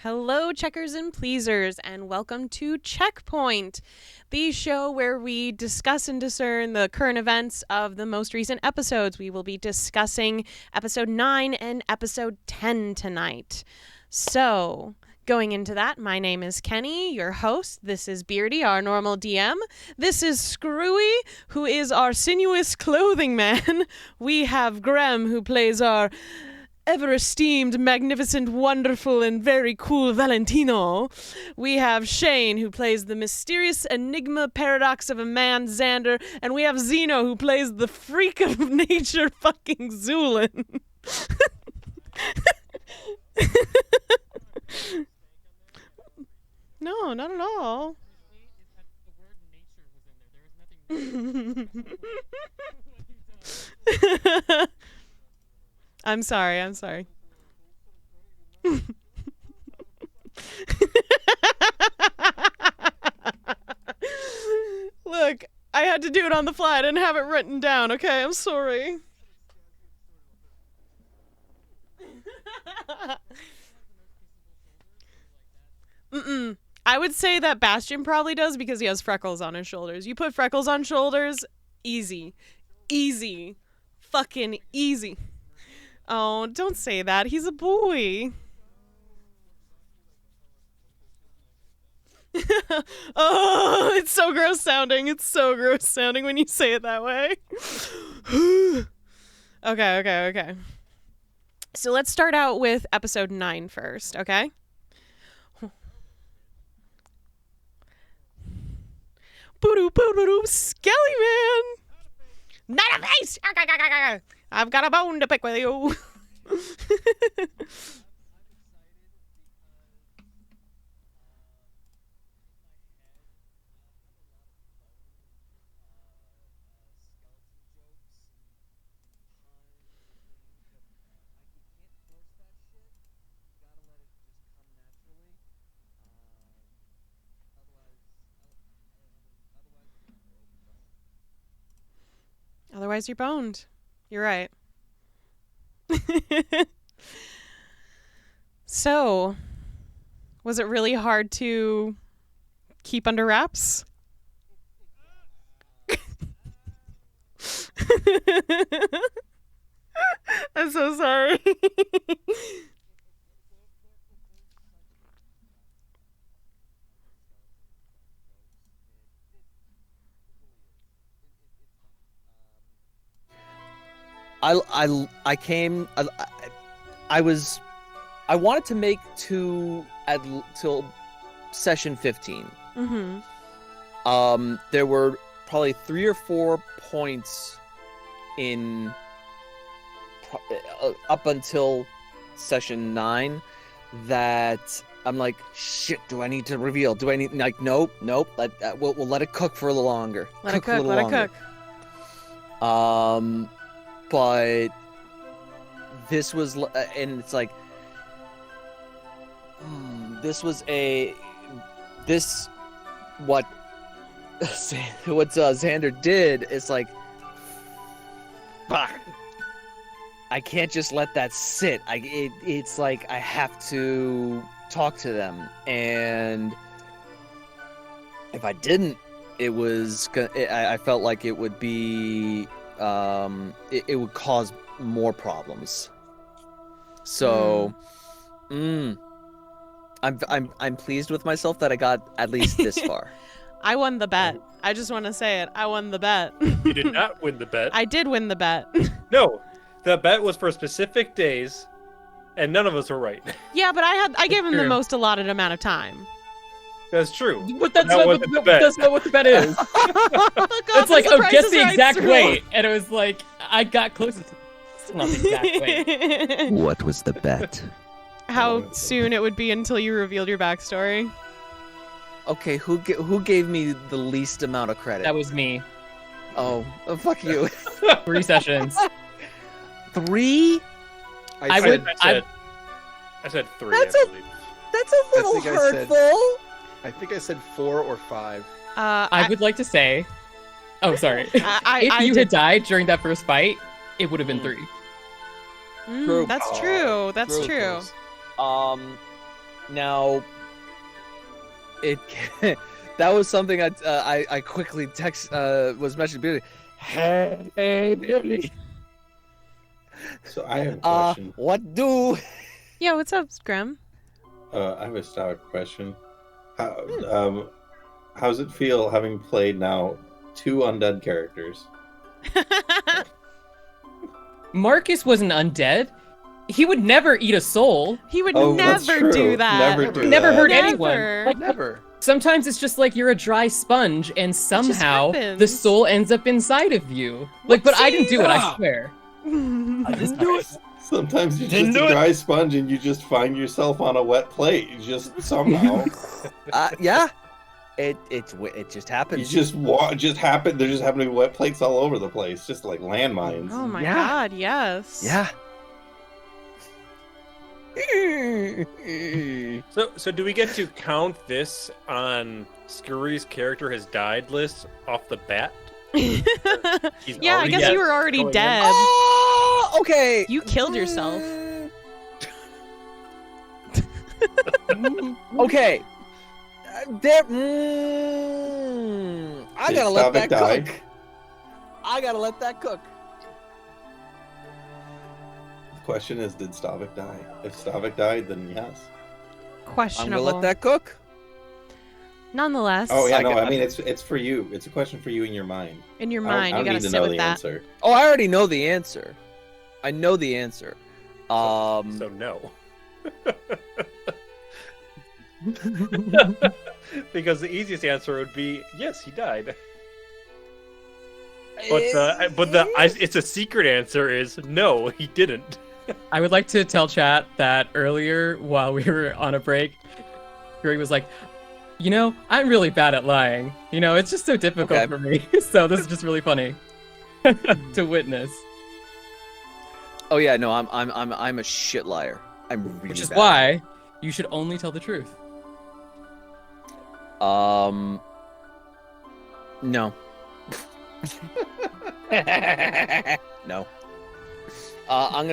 Hello, checkers and pleasers, and welcome to Checkpoint, the show where we discuss and discern the current events of the most recent episodes. We will be discussing episode 9 and episode 10 tonight. So, going into that, my name is Keni, your host. This is Beardy, our normal DM. This is Screwy, who is our sinuous clothing man. We have Grem, who plays our ever-esteemed, magnificent, wonderful, and very cool Valentino. We have Shane, who plays the mysterious enigma paradox of a man, Xander, and we have Xeno, who plays the freak of nature, fucking Zulin. No, not at all. I'm sorry. Look, I had to do it on the fly. I didn't have it written down, okay? I'm sorry. I would say that Bastion probably does because he has freckles on his shoulders. You put freckles on shoulders, easy. Easy. Fucking easy. Oh, don't say that. He's a boy. Oh, it's so gross sounding. It's so gross sounding when you say it that way. Okay. So let's start out with episode 9 first, okay? Boo-doo, Skelly Man! Not a face! I've got a bone to pick with you. Otherwise, you're boned. You're right. So, was it really hard to keep under wraps? I'm so sorry. I wanted to make till session 15. Mm-hmm. There were probably 3 or 4 points in up until session 9 that I'm like, shit, do I need to reveal? Do I need, like, nope. We'll let it cook for a little longer. Let it cook. But this was, and it's like, what Xander did is like, fuck, I can't just let that sit. It's like I have to talk to them, and if I didn't, I felt like it would be. It would cause more problems. So, I'm pleased with myself that I got at least this far. I won the bet. I just want to say it. I won the bet. You did not win the bet. I did win the bet. No, the bet was for specific days, and none of us were right. Yeah, but I gave him the most allotted amount of time. That's true. But that's not what the bet is. It's like, oh, guess the exact weight. And it was like, I got closest to still not the exact weight. What was the bet? How soon it would be until you revealed your backstory. Okay, who gave me the least amount of credit? That was me. Oh, fuck you. 3 sessions. 3? I said 3. That's a little hurtful. I think I said 4 or 5. I would like to say... Oh, sorry. If you had died during that first fight, it would have been 3. That's true. That's true. Now, it that was something I quickly was messaging Beardy. Hey, Beardy. So I have a question. What do? Yeah, what's up, Grem? I have a Star question. How how's it feel having played now 2 undead characters? Marcus wasn't undead. He would never eat a soul. He would Oh, that's never true. do that. Never do Never that. hurt Never. anyone. Like, Never. sometimes it's just like you're a dry sponge, and somehow happens. the soul ends up inside of you. Like, but I didn't do it. I Whoopsie. swear. I didn't do it. Sometimes you're Didn't just do a it. dry sponge and you just find yourself on a wet plate. Just somehow. Yeah. It just You happens. just happen. There just happen to be wet plates all over the place, just like landmines. Oh my Yeah. god, yes. Yeah. So do we get to count this on Screwy's character has died list off the bat? He's Yeah, I already guess dead. you were already Going in. dead. Oh, okay. You killed yourself. Okay. There. I Did gotta let that Stavik die? cook. I gotta let that cook. The question is, did Stavik die? If Stavik died, then yes. I'm Questionable. gonna let that cook. Nonetheless, Oh yeah, I no, got- I mean it's for you. It's a question for you in your mind. in your I don't- mind, I you don't gotta need to sit know with the that. answer. Oh, I already know the answer. I know the answer. So no. Because the easiest answer would be yes, he died. It's a secret answer is no, he didn't. I would like to tell chat that earlier while we were on a break, Greg was like, you know, I'm really bad at lying. You know, it's just so difficult Okay. for me. So this is just really funny to witness. Oh yeah, no, I'm a shit liar. I'm really Which is bad. why you should only tell the truth. No. No. I'm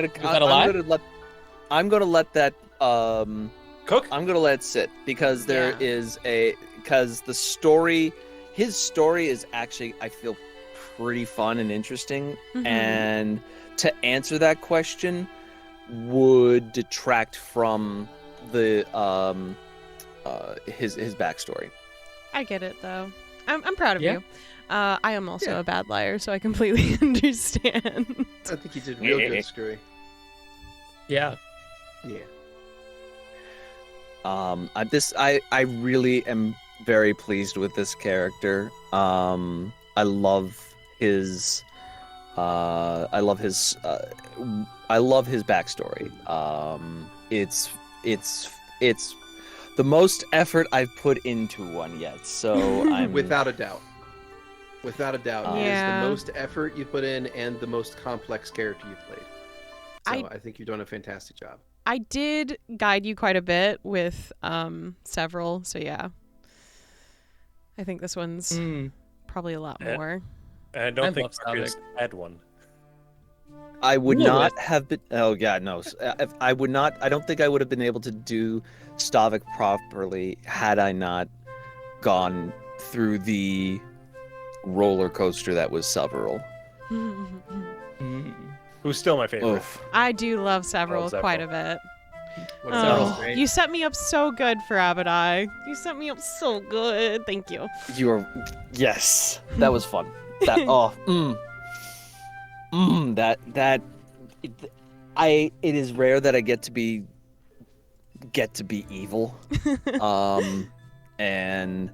gonna let that Cook? I'm gonna let it sit because there is because his story is actually, I feel, pretty fun and interesting, Mhm. and to answer that question would detract from the his backstory. I get it though. I'm proud of Yeah. you. I am also Yeah. a bad liar, so I completely understand. I think you did real good, Screwy. Yeah. Yeah. I really am very pleased with this character. I love his backstory. It's the most effort I've put into one yet. So I'm Without a doubt. Without a doubt. It is Yeah. the most effort you put in and the most complex character you've played. So I- I think you've done a fantastic job. I did guide you quite a bit with several, so yeah. I think this one's Mm. probably a lot Yeah. more. And I don't I think love Marcus had one. I would Ooh, not have been. Oh yeah, no. If I would not. I don't think I would have been able to do Stavik properly had I not gone through the roller coaster that was Several. Mm. Who's still my favorite. Oof. I do love several Love quite a Several. bit. What Oh, Several's great. you set me up so good for Abadai. You set me up so good. Thank you. You are. Yes, that was fun. That it is rare that I get to be evil. And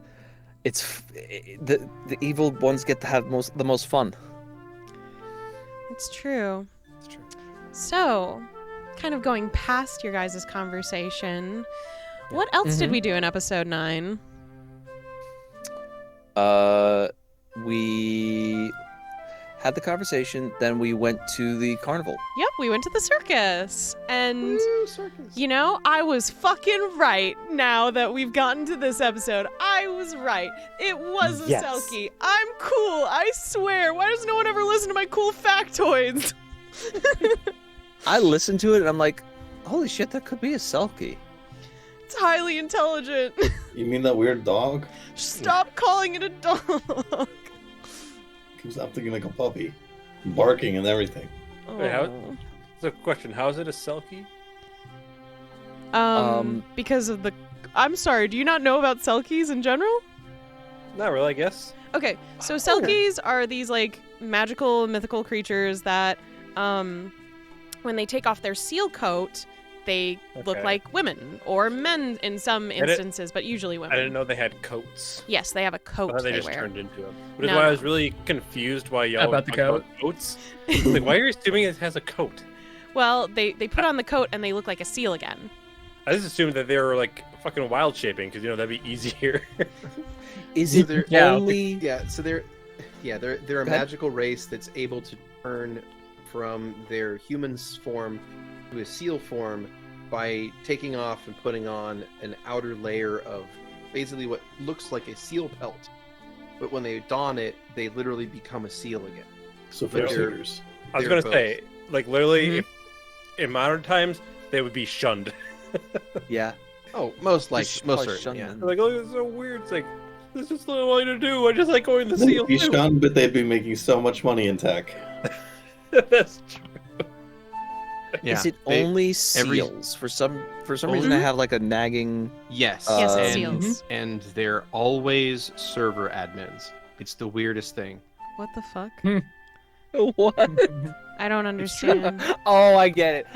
the evil ones get to have the most fun. It's true. It's true. So, kind of going past your guys' conversation, what else did Mhm. we do in episode 9? We had the conversation, then we went to the carnival. Yep, we went to the circus. And, Woo, circus. you know, I was fucking right now that we've gotten to this episode. I was right. It was a Yes. Selkie. I'm cool. I swear. Why does no one ever listen to my cool factoids? I listened to it and I'm like, holy shit, that could be a Selkie. It's highly intelligent. You mean that weird dog? Stop calling it a dog. Keeps up thinking like a puppy, barking and everything. Wait, how- Oh. So, question: how is it a Selkie? Because of the. I'm sorry. Do you not know about Selkies in general? Not really, I guess. Okay, so Selkies are these like magical, mythical creatures that, when they take off their seal coat, they look Okay. like women or men in some instances, but usually women. I didn't know they had coats. Yes, they have a I coat thought they they just wear. turned into them. Which is No, why no. I was really confused why y'all About the talked about coats. Like, why are you assuming it has a coat? Well, they put on the coat and they look like a seal again. I just assumed that they were like fucking wild shaping because that'd be easier. Is So it they're- only? they're a Go ahead. magical race that's able to turn from their human form to a seal form by taking off and putting on an outer layer of basically what looks like a seal pelt. But when they don it, they literally become a seal again. So But they're- fursuiters. I was They're gonna say, like, literally, Mhm. if, in modern times, they would be shunned. Yeah. Oh, most Just most probably certainly. shun Yeah. them. They're like, oh, it's so weird. It's like, this is what I want you to do. I just like going to the They'd seal. be too." shunned, but they'd be making so much money in tech. That's true. Yeah, Is it they- only seals? For some reason, I have like a nagging. Yes. Yes, it's Um, seals. And they're always server admins. It's the weirdest thing. What the fuck? What? I don't understand. Oh, I get it.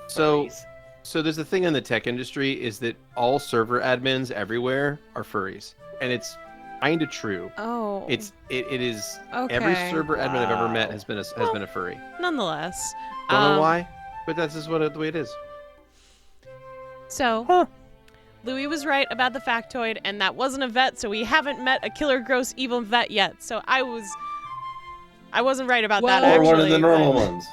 So- Furries. So there's a thing in the tech industry is that all server admins everywhere are furries, and it's kind of true. Oh. It is okay. every server admin I've ever met Wow. has been a furry. Nonetheless. Don't know um, why, but that's just the way it is. So, Huh. Louis was right about the factoid, and that wasn't a vet, so we haven't met a killer, gross, evil vet yet. So I wasn't right about that, Well- Or actually. one of the normal but- ones.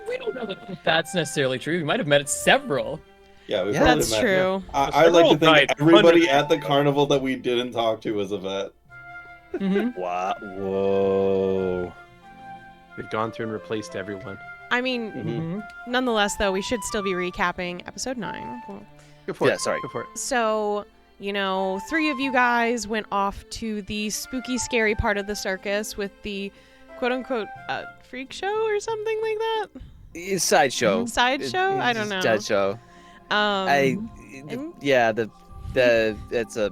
We don't know that that's necessarily true. We might have met several. Yeah, we Yeah, probably That's met. true. I like to Several think died everybody hundreds at the of times. carnival that we didn't talk to was a vet. Mm-hmm. Wow. Whoa. They've gone through and replaced everyone. I mean, Mhm. nonetheless, though, we should still be recapping episode 9. Well, Go for Yeah, it. sorry. Go for it. so, 3 of you guys went off to the spooky, scary part of the circus with the quote-unquote freak show or something like that. It's sideshow. Sideshow? I don't know. Sideshow. And- Yeah, the that's a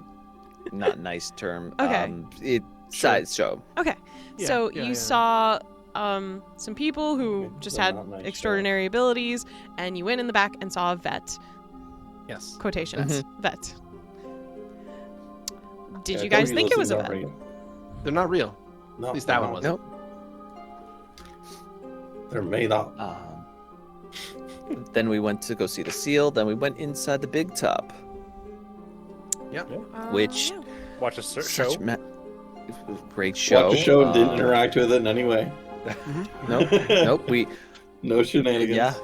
not nice term. Okay. It Sure. sideshow. Okay. Yeah, So yeah, you yeah. saw some people who Okay, just so had not nice show. extraordinary abilities, and you went in the back and saw a vet. Yes. Quotations. Vet. Did Yeah, you guys Cody, think it was those a things vet? aren't real. They're not real. No, At least that one no, wasn't. Nope. They're made up. Then we went to go see the seal. Then we went inside the big top. Which- Yeah. Watch a show. Such great show. Watch the show, didn't Uh, interact with it in any way. Nope. Nope. We No shenanigans. Yeah.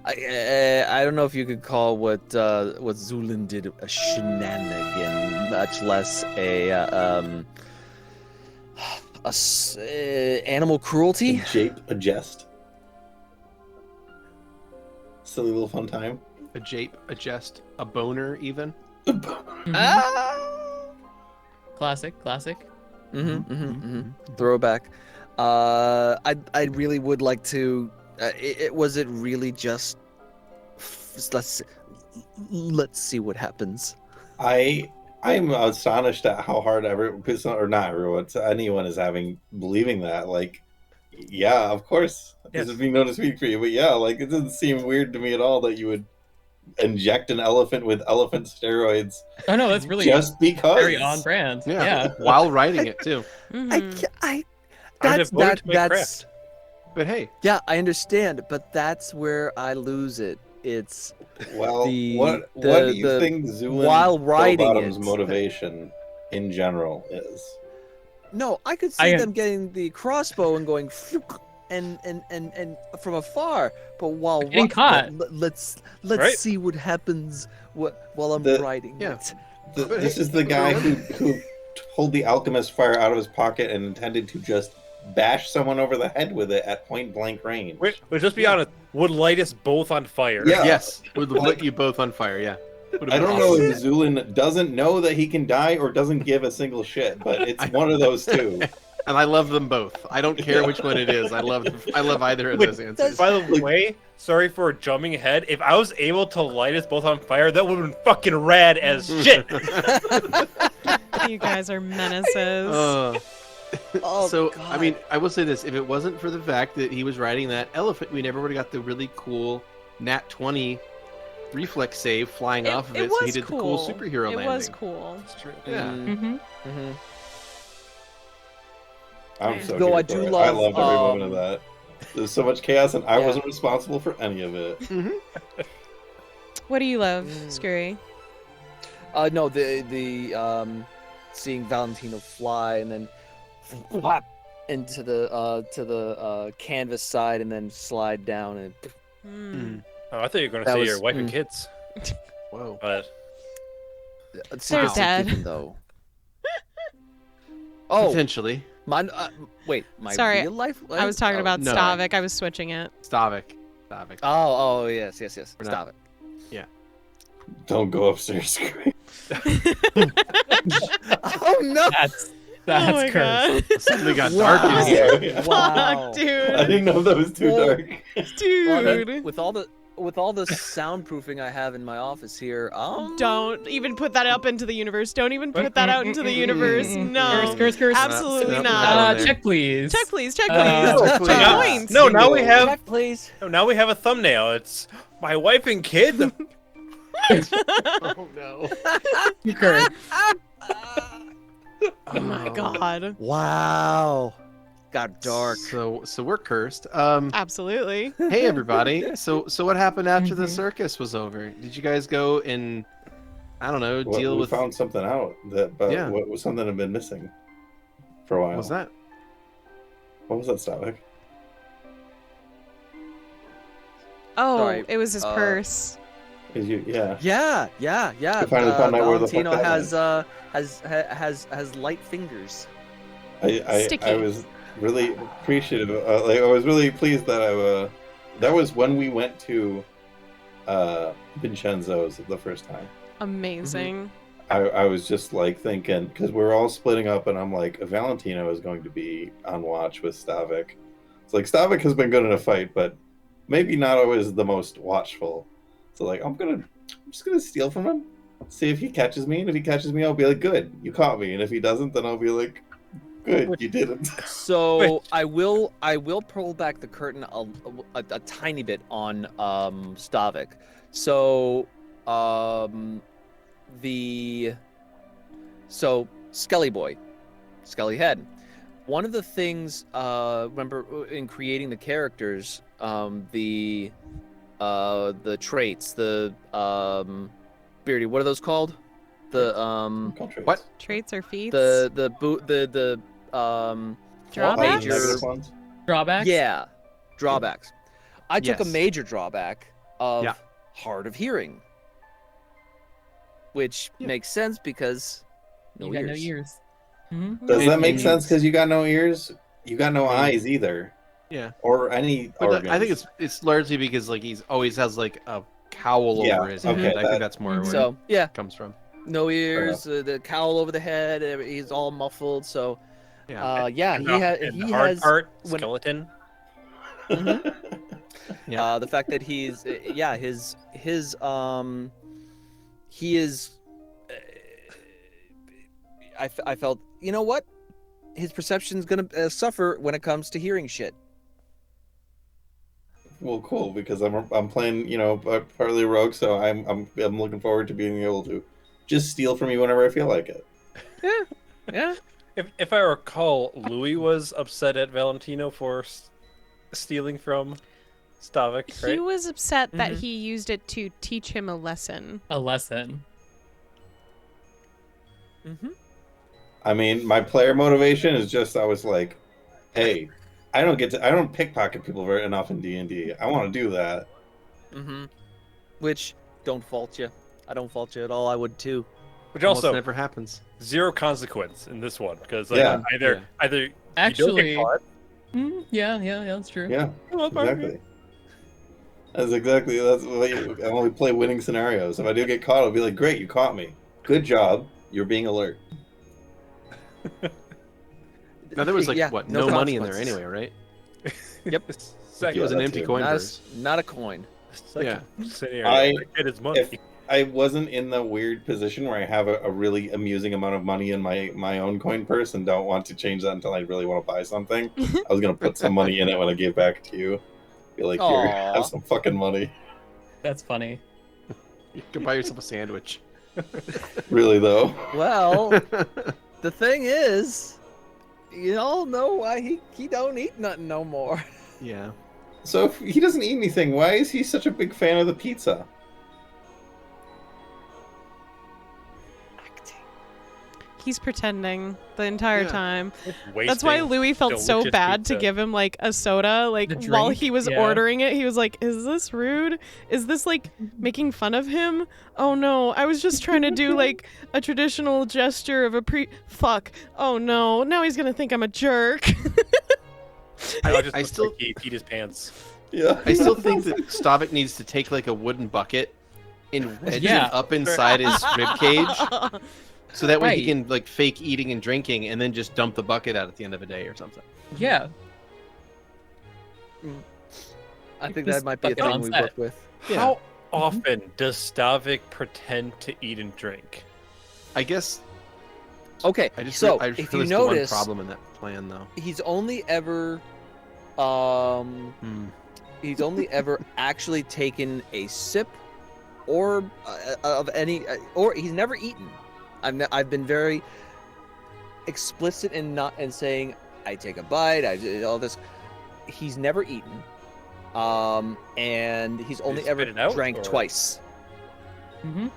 I don't know if you could call what Zulin did a shenanigan, much less animal cruelty. A jest. Silly little fun time. A jape, a jest, a boner, even. Ah! Classic. Throwback. I really would like to. Was it really just? Let's see what happens. I'm astonished at how hard anyone is believing that. Like, yeah, of course. Yes. This is being known to speak for you, but yeah, like it doesn't seem weird to me at all that you would inject an elephant with elephant steroids Oh no, that's really just because. very on brand. Yeah. While writing it too. Mhm. I'm That's devoted to my that's craft. But hey, yeah, I understand, but that's where I lose it. It's Well, The- what the- do you the- think Zulin while writing Bellbottom's it- motivation in general is? no, I could see I- them getting the crossbow and going and from afar, but while Getting caught. let's Right? see what happens while I'm The- writing yeah. it. This is the guy who pulled the alchemist fire out of his pocket and intended to just bash someone over the head with it at point blank range. Wait, but just be honest. would light us both on fire. Yeah. Yes, would lit you both on fire. Yeah. Would've I been don't know awesome. if Zulin doesn't know that he can die or doesn't give a single shit, but it's one of those two. And I love them both. I don't care which one it is. I love either of those answers. By the way, sorry for jumping ahead. If I was able to light us both on fire, that would have been fucking rad as shit. You guys are menaces. So, I mean, I will say this. If it wasn't for the fact that he was riding that elephant, we never would have got the really cool Nat 20 reflex save flying off of it. So he did the cool superhero landing. It was cool. That's true. Yeah. Mm-hmm. I'm so Though here I for do it. love, I loved every moment of that. There's so much chaos, and I Yeah. wasn't responsible for any of it. What do you love, Screwy? No, the seeing Valentino fly and then flap into the canvas side and then slide down and. Mm. Oh, I thought you were going to That say was- your wife and kids. Whoa. But They're dead. Though. Oh, Potentially. my my Sorry, real life. I was talking about no. Stavik. I was switching it. Stavik. Oh, yes. We're not- Stop it. Don't go upstairs. Oh no! That's Oh my cursed. God. Suddenly got dark in here. Sorry. Wow. Fuck, dude. I didn't know that was too Well, dark. Dude. With all the soundproofing I have in my office here, Don't even put that up into the universe. Don't even put that out into the universe. No. Curse. Absolutely No, not. no. Check, please. Check, please. Check, Uh, please. check, Check please. points. no, now we have Check, please. now we have a thumbnail. It's my wife and kid. Oh no. Curse. Oh my God. Wow. Got dark. So we're cursed. Absolutely. Hey everybody. So what happened after the circus was over? Did you guys go and I don't know, Well, deal we with found something out but Yeah. what was something had been missing for a while. what was that? What was that, Stavik? Oh, Sorry, it was his purse. Yeah. Yeah. I finally found out where the fuck Valentino that has light fingers. I Sticky. was really appreciative. I was really pleased that that was when we went to Vincenzo's the first time. Amazing. I was just like thinking, because we're all splitting up, and I'm like, Valentino is going to be on watch with Stavik. It's like Stavik has been good in a fight, but maybe not always the most watchful. So like, I'm just gonna steal from him, see if he catches me, and if he catches me, I'll be like, good, you caught me, and if he doesn't, then I'll be like, good, you didn't. So I will pull back the curtain a tiny bit on Stavik. So Skelly Boy, Skelly Head. One of the things remember in creating the characters, the traits, the Beardy, what are those called? The What? Traits or feats? the Drawbacks? major- Drawbacks? Yeah, drawbacks. I took a Yes. major drawback of Yeah. hard of hearing, which Yeah. makes sense because You got no ears. Mhm. Does that make It- sense? Because you got no ears, you got no eyes either, Yeah. or any But organs. I think it's largely because like he's always has like a cowl Yeah, over his okay, head. I think that- that's more where So yeah, it comes from. no ears, the cowl over the head, he's all muffled. So Yeah. yeah, And he the hard has part, when- skeleton. Yeah. the fact that he's he is. I felt, you know what, his perception's gonna suffer when it comes to hearing shit. Well, cool, because I'm playing, partly rogue, so I'm looking forward to being able to just steal from you whenever I feel like it. Yeah. If I recall, Louis was upset at Valentino for stealing from Stavik, He right? was upset that he used it to teach him a lesson. A lesson. Mm-hmm. I mean, my player motivation is just I was like, hey, I don't pickpocket people very enough in D&D. I want to do that. Mm-hmm. Which don't fault you. I don't fault you at all. I would too. Which Almost also never happens. zero consequence in this one because Yeah. either you don't Actually, get caught. yeah, that's true. Yeah, exactly. That's what I only play winning scenarios. If I do get caught, I'll be like, great, you caught me. Good job. You're being alert. Now there was like Yeah, what? no No money in there consequences. anyway, right? Yep. It was an empty coin Not purse. not a coin. Yeah. Scenario. I- Get his money. if- I wasn't in the weird position where I have a really amusing amount of money in my own coin purse and don't want to change that until I really want to buy something. I was gonna put some money in it when I gave back to you. Be like, here, Aw. have some fucking money. That's funny. You can buy yourself a sandwich. Really though. Well, the thing is, you all know why he don't eat nothing no more. Yeah. So if he doesn't eat anything, why is he such a big fan of the pizza? He's pretending the entire Yeah. time. That's Wasting why Louis felt so delicious bad to pizza. give him like a soda. Like The while drink? he was Yeah. ordering it, he was like, "Is this rude? Is this like making fun of him? Oh no, I was just trying to do like a traditional gesture of fuck. Oh no, now he's gonna think I'm a jerk." I still he peed his pants. Yeah. I still think that Stavik needs to take like a wooden bucket and wedge Yeah. it up inside his rib cage, so that way he Right. can like fake eating and drinking, and then just dump the bucket out at the end of the day or something. Yeah. I think This that might be a bucket thing on we set. work with. Yeah. How often does Stavik pretend to eat and drink? I guess. Okay, I just so I if you realized the one notice, problem in that plan though. he's only ever, Hmm. he's only ever actually taken a sip, or of any, or he's never eaten. I've been very explicit in saying I take a bite. I did all this. He's never eaten, and he's only spit ever it out, drank or- twice. Mm-hmm.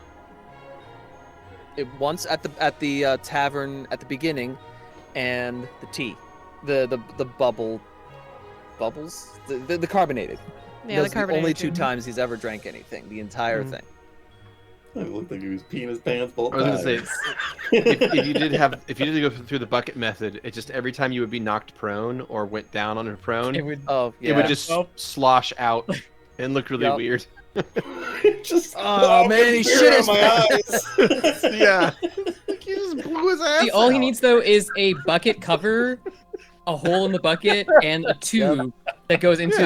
Once at the tavern at the beginning, and the tea, the bubbles, the carbonated. Yeah, Those the are the only two carbonation. times he's ever drank anything. The entire Mhm. thing. It looked like he was peeing his pants both I was gonna say, times. if you did go through the bucket method, it just every time you would be knocked prone or went down on a prone, It would. Oh yeah. it would just Well- slosh out and look really Yep. weird. Just Oh, man, he beer shit in his my eyes. Yeah. He just blew his ass See, all he out. needs though is a bucket cover, a hole in the bucket, and a tube that goes into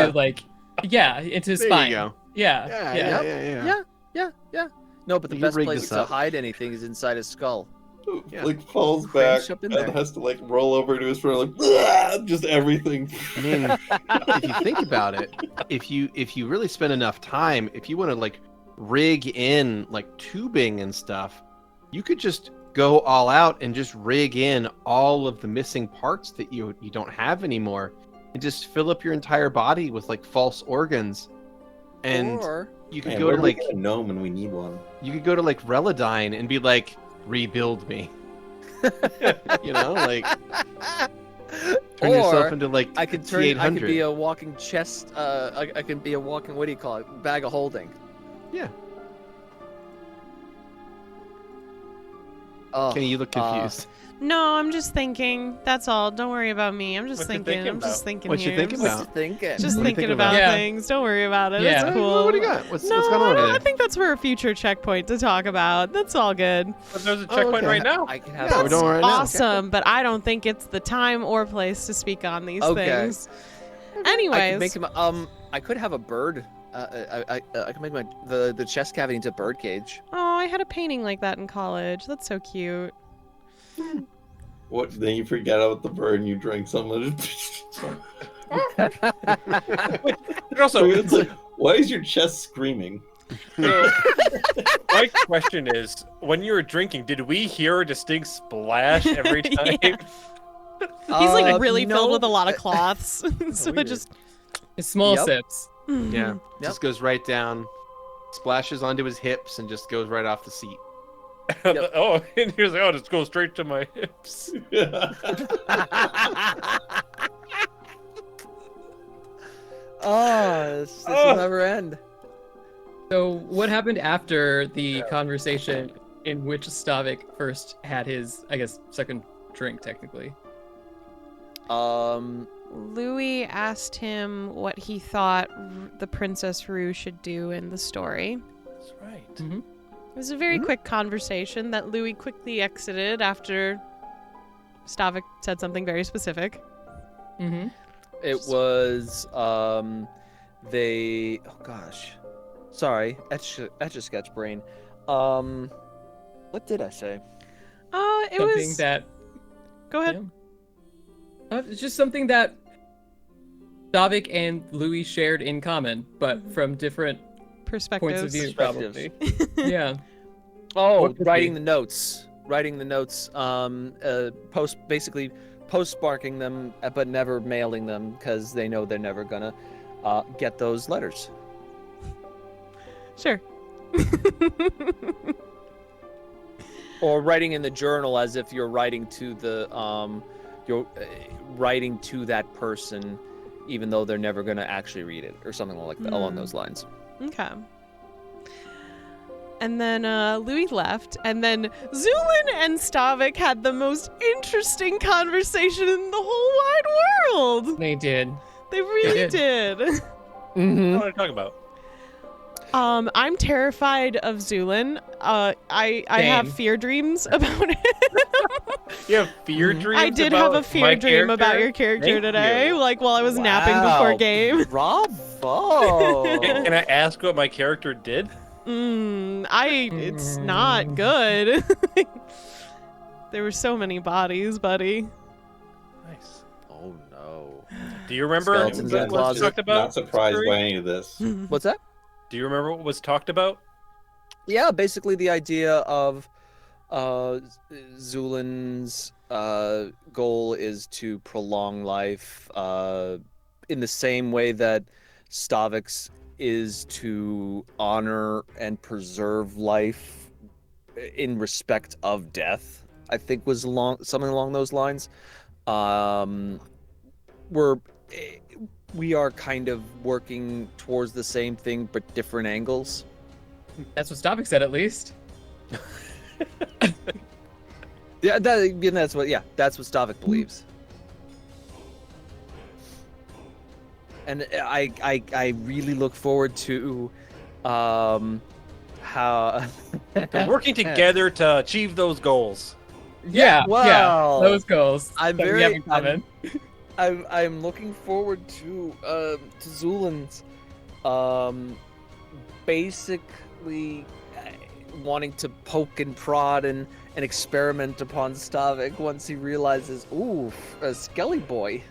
into his There spine. you go. Yeah. Yeah. No, but the You can best rig place this to up. hide anything is inside his skull. Yeah. Like falls Crash back up in and there. has to like roll over to his front, like "Bleh," just everything. I mean, if you think about it, if you really spend enough time, if you want to like rig in like tubing and stuff, you could just go all out and just rig in all of the missing parts that you don't have anymore, and just fill up your entire body with like false organs, and Or you could Man, go where to do we like get a gnome when we need one. you could go to like Relodyne and be like, rebuild me. You know, like turn yourself into like I could turn. I could T800. be a walking chest. I can be a walking. What do you call it? Bag of holding. Yeah. Oh, Kenny, you look confused. No, I'm just thinking. That's all. Don't worry about me. I'm just What you thinking. thinking I'm just about? thinking What you here. thinking what about? you thinking? Just What are you thinking thinking about about? Yeah. things. Don't worry about it. Yeah. It's cool. What do you got? What's no, going on over I there? think that's for a future checkpoint to talk about. That's all good. But there's a checkpoint okay. right now. I can have. Yeah, we're That's doing right now. awesome, but I don't think it's the time or place to speak on these Okay. things. I Anyways, could make him. I could have a bird. I could make the chest cavity into a bird cage. oh, I had a painting like that in college. That's so cute. What? Then you forget about the bird and you drink something. But also, It's like, why is your chest screaming? my question is, when you were drinking, did we hear a distinct splash every time? Yeah. He's like really no, filled with a lot of cloths, so it weird. just It's small Yep. sips. Yeah, just goes right down, splashes onto his hips, and just goes right off the seat. Yep. Oh, and he was like, "Oh, just go straight to my hips." Oh, this Oh. will never end. So, what happened after the conversation in which Stavik first had his, I guess, second drink, technically? Louis asked him what he thought the Princess Rue should do in the story. That's right. Mm-hmm. It was a very quick conversation that Louis quickly exited after Stavik said something very specific. Mm-hmm. It was they. Oh gosh, sorry, etch a sketch brain. What did I say? It Something was. that. Go ahead. Yeah. It's just something that Stavik and Louis shared in common, but from different Perspectives. points of view, Perspectives. probably. Yeah. Oh, What could writing be? the notes. Writing the notes. Basically postmarking them, but never mailing them because they know they're never gonna get those letters. Sure. Or writing in the journal as if you're writing to the writing to that person, even though they're never gonna actually read it or something like that along those lines. Okay. And then Louis left, and then Zulin and Stavik had the most interesting conversation in the whole wide world. They did. They really They did. Mm-hmm. What are you talking about? I'm terrified of Zulin. I have Same. fear dreams about it. You have fear dreams. I did have a about fear my dream about character? your character Thank today, you. like while I was napping before game. Bravo! Can I ask what my character did? It's not good. There were so many bodies, buddy. Nice. Oh no! Do you remember Skeletons in the what was closet. talked about? Not surprised Screwy? by any of this. What's that? Do you remember what was talked about? Yeah, basically the idea of Zulin's goal is to prolong life in the same way that Stavik's is to honor and preserve life in respect of death. I think was something along those lines. We are kind of working towards the same thing but different angles. That's what Stavik said, at least. Yeah, that's what Stavik believes. And I really look forward to how They're working together to achieve those goals. Yeah, well, yeah, those goals. I'm that we very- have in common. I'm looking forward to Zulin's basically wanting to poke and prod and experiment upon Stavik once he realizes, ooh, a Skelly boy.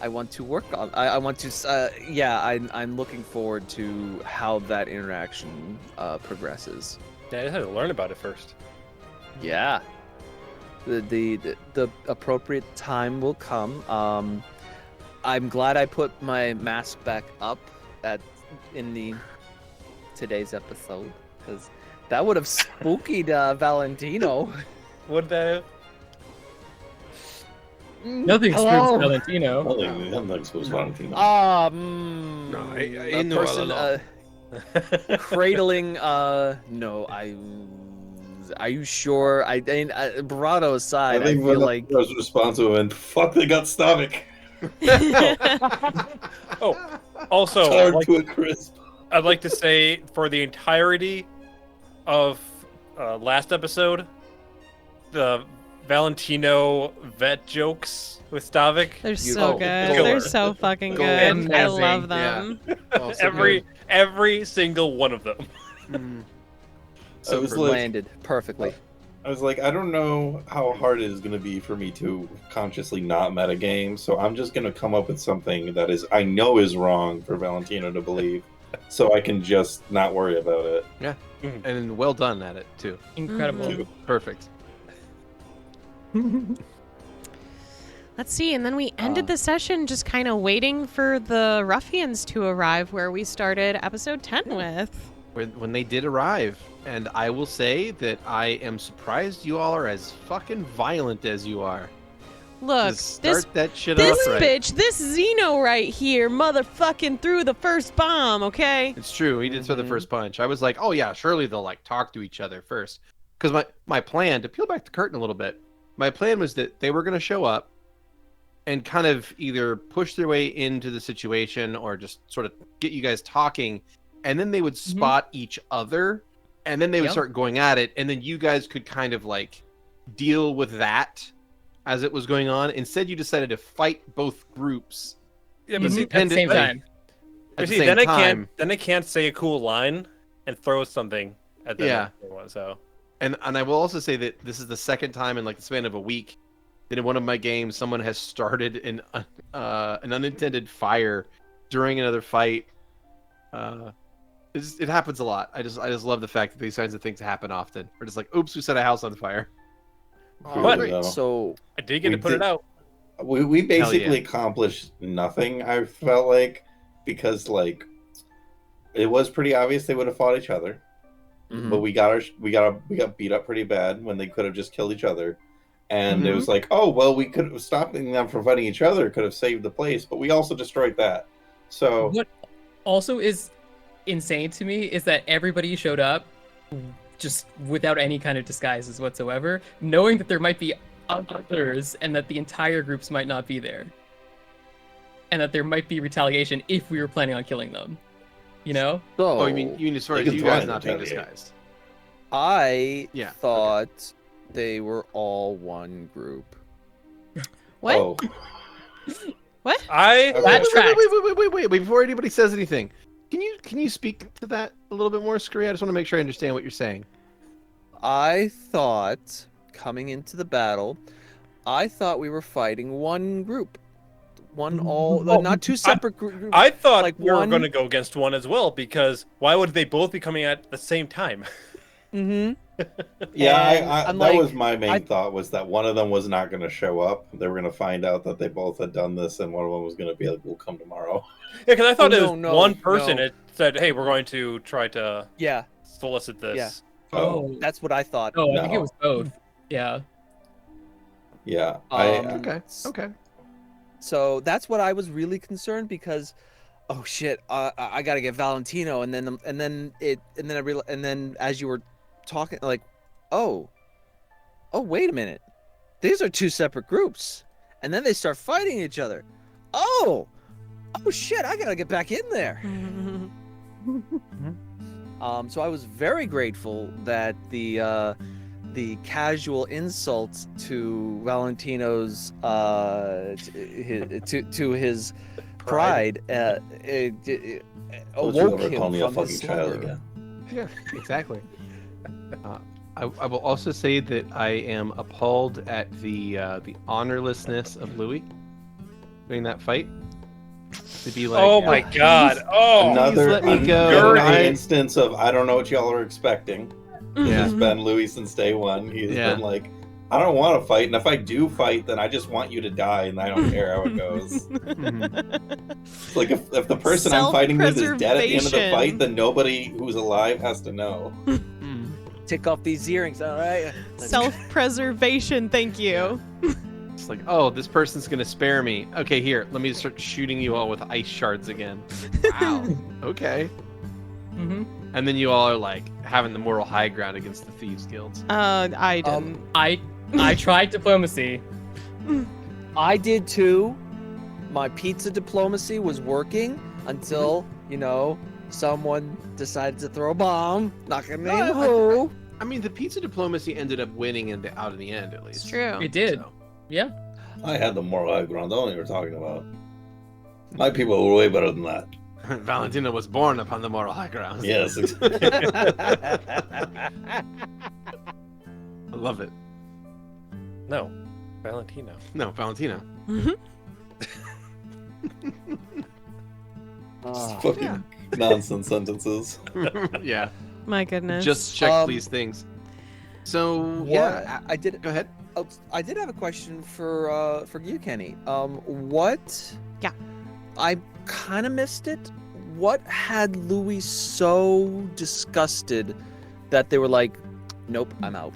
I want to work on. I want to. I'm looking forward to how that interaction progresses. Yeah, I just had to learn about it first. Yeah. The appropriate time will come. I'm glad I put my mask back up in today's episode because that would have spookied Valentino. Would that? Nothing screws Hello? Valentino. Nothing supposed to Valentino. No, I A know person all cradling. No, are you sure? Bravado aside, I think feel when like I was responsible and fuck, they got Stavik. Oh, also, Charred to a crisp. I'd like to say for the entirety of last episode, the Valentino vet jokes with Stavik. They're You- so oh, good. killer. They're so fucking Gold. good. I Amazing. love them. Oh, so every single one of them. good. so was like- landed perfectly. I was like, I don't know how hard it is going to be for me to consciously not metagame, so I'm just going to come up with something that I know is wrong for Valentino to believe, so I can just not worry about it. And well done at it too. Incredible. Mhm. Perfect. Let's see, and then we ended the session just kind of waiting for the ruffians to arrive where we started episode 10 with. When they did arrive, and I will say that I am surprised you all are as fucking violent as you are. Look, Just this start that shit this up right. bitch, this Xeno right here, motherfucking threw the first bomb, okay? It's true. He did throw the Mhm. first punch. I was like, oh yeah, surely they'll like talk to each other first. Because my plan, to peel back the curtain a little bit, my plan was that they were going to show up, and kind of either push their way into the situation or just sort of get you guys talking, and then they would spot each other, and then they would start going at it, and then you guys could kind of like deal with that as it was going on. Instead, you decided to fight both groups. Yeah, but see, at the same time. At the see, same time. then I can't say a cool line and throw something at them. Yeah. So And I will also say that this is the second time in like the span of a week that in one of my games someone has started an unintended fire during another fight. It happens a lot. I just love the fact that these kinds of things happen often. We're just like, oops, we set a house on fire. But- So I did get to put it out. We basically accomplished nothing, I felt like, because like it was pretty obvious they would have fought each other. But we got beat up pretty bad when they could have just killed each other. And it was like, oh well, we could have stopping them from fighting each other, could have saved the place, but we also destroyed that. So What also is insane to me is that everybody showed up just without any kind of disguises whatsoever, knowing that there might be others and that the entire groups might not be there. And that there might be retaliation if we were planning on killing them. You know? So, Oh, you mean as far They as can you try guys and not being retaliate. disguised? I Yeah, thought they were all one group. What? Oh, I Okay. That tracks. Wait, before anybody says anything, can you speak to that a little bit more, Screwy? I just want to make sure I understand what you're saying. I thought coming into the battle, I thought we were fighting one group. Not two separate groups. I thought Like we were one- going to go against one as well, because why would they both be coming at the same time? Mm-hmm. yeah, And I I'm that like, was my main I- thought, was that one of them was not going to show up. They were going to find out that they both had done this, and one of them was going to be like, "We'll come tomorrow." Yeah, because I thought Oh, it was no, one person. no. It said, "Hey, we're going to try to Yeah, solicit this." Yeah. Oh, that's what I thought. Oh, I think No. it was both. Yeah. yeah. Okay. So that's what I was really concerned, because, oh shit, I gotta get Valentino, and then I realized, and then as you were talking, like, oh wait a minute, these are two separate groups, and then they start fighting each other. Oh shit, I gotta get back in there. So I was very grateful that the casual insult to Valentino's to his pride Don't you awoke ever him call me a from his fucking child slumber. again? Yeah, exactly. I will also say that I am appalled at the honorlessness of Louis during that fight. To be like, Oh my god! Oh, Another, let me go. another I- instance of I don't know what y'all are expecting. Yeah. It's been Louis since day one. He's Yeah. been like, I don't want to fight, and if I do fight, then I just want you to die, and I don't care how it goes. It's like if the person I'm fighting with is dead at the end of the Self-preservation. fight, then nobody who's alive has to know. Take off these earrings, all right? Self-preservation, thank you. It's like, oh, this person's gonna spare me. Okay, here, let me start shooting you all with ice shards again. Wow. Okay. Mm-hmm. And then you all are like having the moral high ground against the thieves guilds. I didn't. I tried diplomacy. I did too. My pizza diplomacy was working until, someone decided to throw a bomb. Not gonna name who. I mean, the pizza diplomacy ended up winning out in the end, at least. It's true. It did. So, Yeah. I had the moral high ground. I don't know what you're talking about. My people were way better than that. Valentina was born upon the moral high ground. Yes. I love it. no, Valentino. No, Valentina. Fucking nonsense sentences. Yeah. My goodness. Just check these things. So yeah, I did. go ahead. I did have a question for you, Kenny. What? Yeah. I kind of missed it. What had Louis so disgusted that they were like, "Nope, I'm out."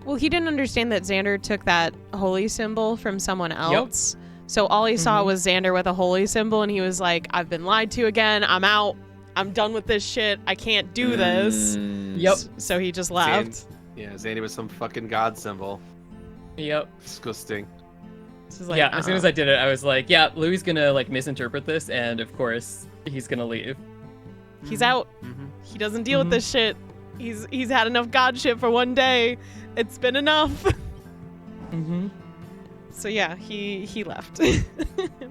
Well, he didn't understand that Xander took that holy symbol from someone else. So all he saw was Xander with a holy symbol, and he was like, I've been lied to again. I'm out. I'm done with this shit. I can't do this. Yep. So he just left. Yeah, Zandy was some fucking god symbol. Yep. Disgusting. She's like, yeah, as soon as I did it, I was like, yeah, Louis gonna like misinterpret this, and of course he's gonna leave. He's out. He doesn't deal with this shit. He's had enough god shit for one day. It's been enough. So yeah, he left.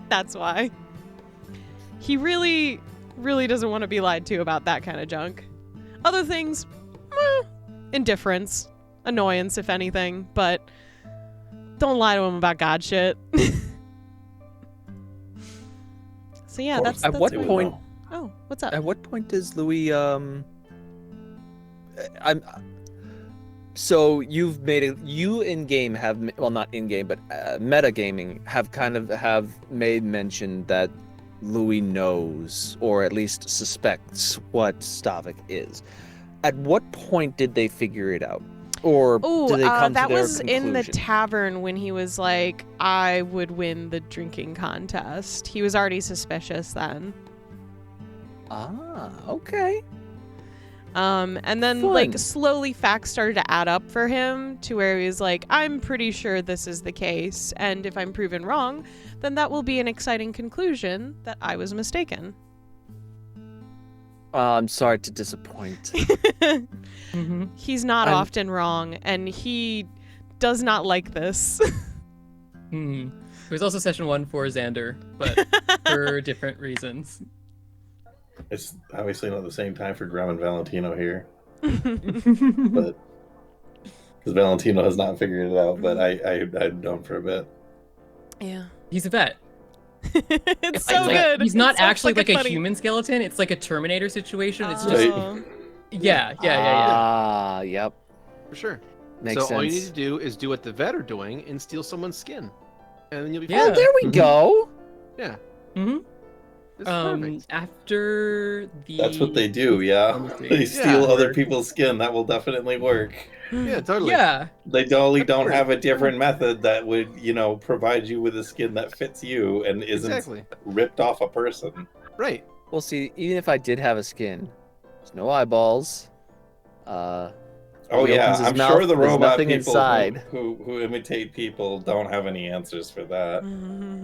That's why. He really doesn't want to be lied to about that kind of junk. Other things, indifference, annoyance, if anything, but don't lie to him about god shit. So yeah, that's At what really- point? Oh, what's up? At what point does Louis? So you've made it. You in game have, well, not in game, but metagaming have made mention that Louis knows, or at least suspects, what Stavik is. At what point did they figure it out? Or did they come that to their was in the conclusion? tavern when he was like, I would win the drinking contest. He was already suspicious then. Ah, okay. And then Fun. like slowly facts started to add up for him to where he was like, I'm pretty sure this is the case, and if I'm proven wrong, then that will be an exciting conclusion that I was mistaken. I'm sorry to disappoint. He's not I'm- often wrong, and he does not like this. It was also session 1 for Xander, but for different reasons. It's obviously not the same time for Grem and Valentino here, but because Valentino has not figured it out, but I'd known for a bit. Yeah. He's a vet. It's so like, good. He's not It's so actually like fucking a funny. human skeleton. It's like a Terminator situation. It's just Right. yeah. Ah, yep. For sure. Makes so all you need sense. to do is do what the vet are doing and steal someone's skin, and then you'll be Yeah. fine. Oh, there we go. Yeah. hmm It's perfect. After the That's what they do, yeah. They steal Yeah. other people's skin. That will definitely work. Yeah, totally. Yeah. They only That's don't great. have a different method that would, provide you with a skin that fits you and isn't Exactly. ripped off a person. Right. Well, see, even if I did have a skin, there's no eyeballs. Oh He yeah, opens his I'm mouth, sure the there's robot nothing people inside. who imitate people don't have any answers for that.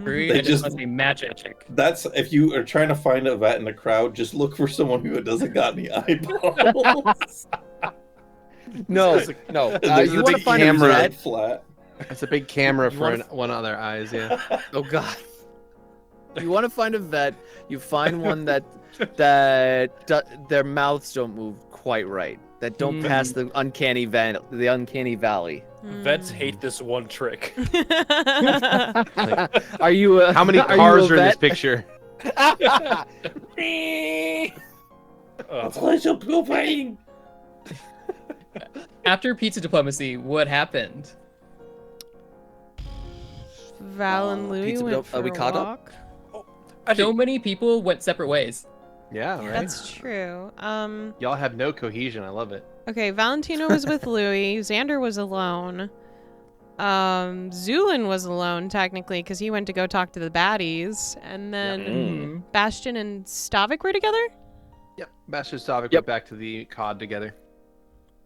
Free, They it just- must be magic. That's if you are trying to find a vet in the crowd, just look for someone who doesn't got any eyeballs. No, no. And there's You a want to big find a camera vet? flat. It's a big camera You for wanna- one of their eyes. Yeah. Oh God. You want to find a vet? You find one that their mouths don't move quite right. That don't pass the uncanny valley. Vets hate this one trick. Are you? How many are you cars a are in this vet? picture? After pizza diplomacy, what happened? Val and Louie Pizza went Bill- for we a caught up? walk. So many people went separate ways. Yeah. Right. That's true. Y'all have no cohesion. I love it. Okay, Valentino was with Louie. Xander was alone. Zulin was alone technically because he went to go talk to the baddies, and then Mm. Bastion and Stavik were together. Yep. Bastion Stavik Yep. went back to the COD together.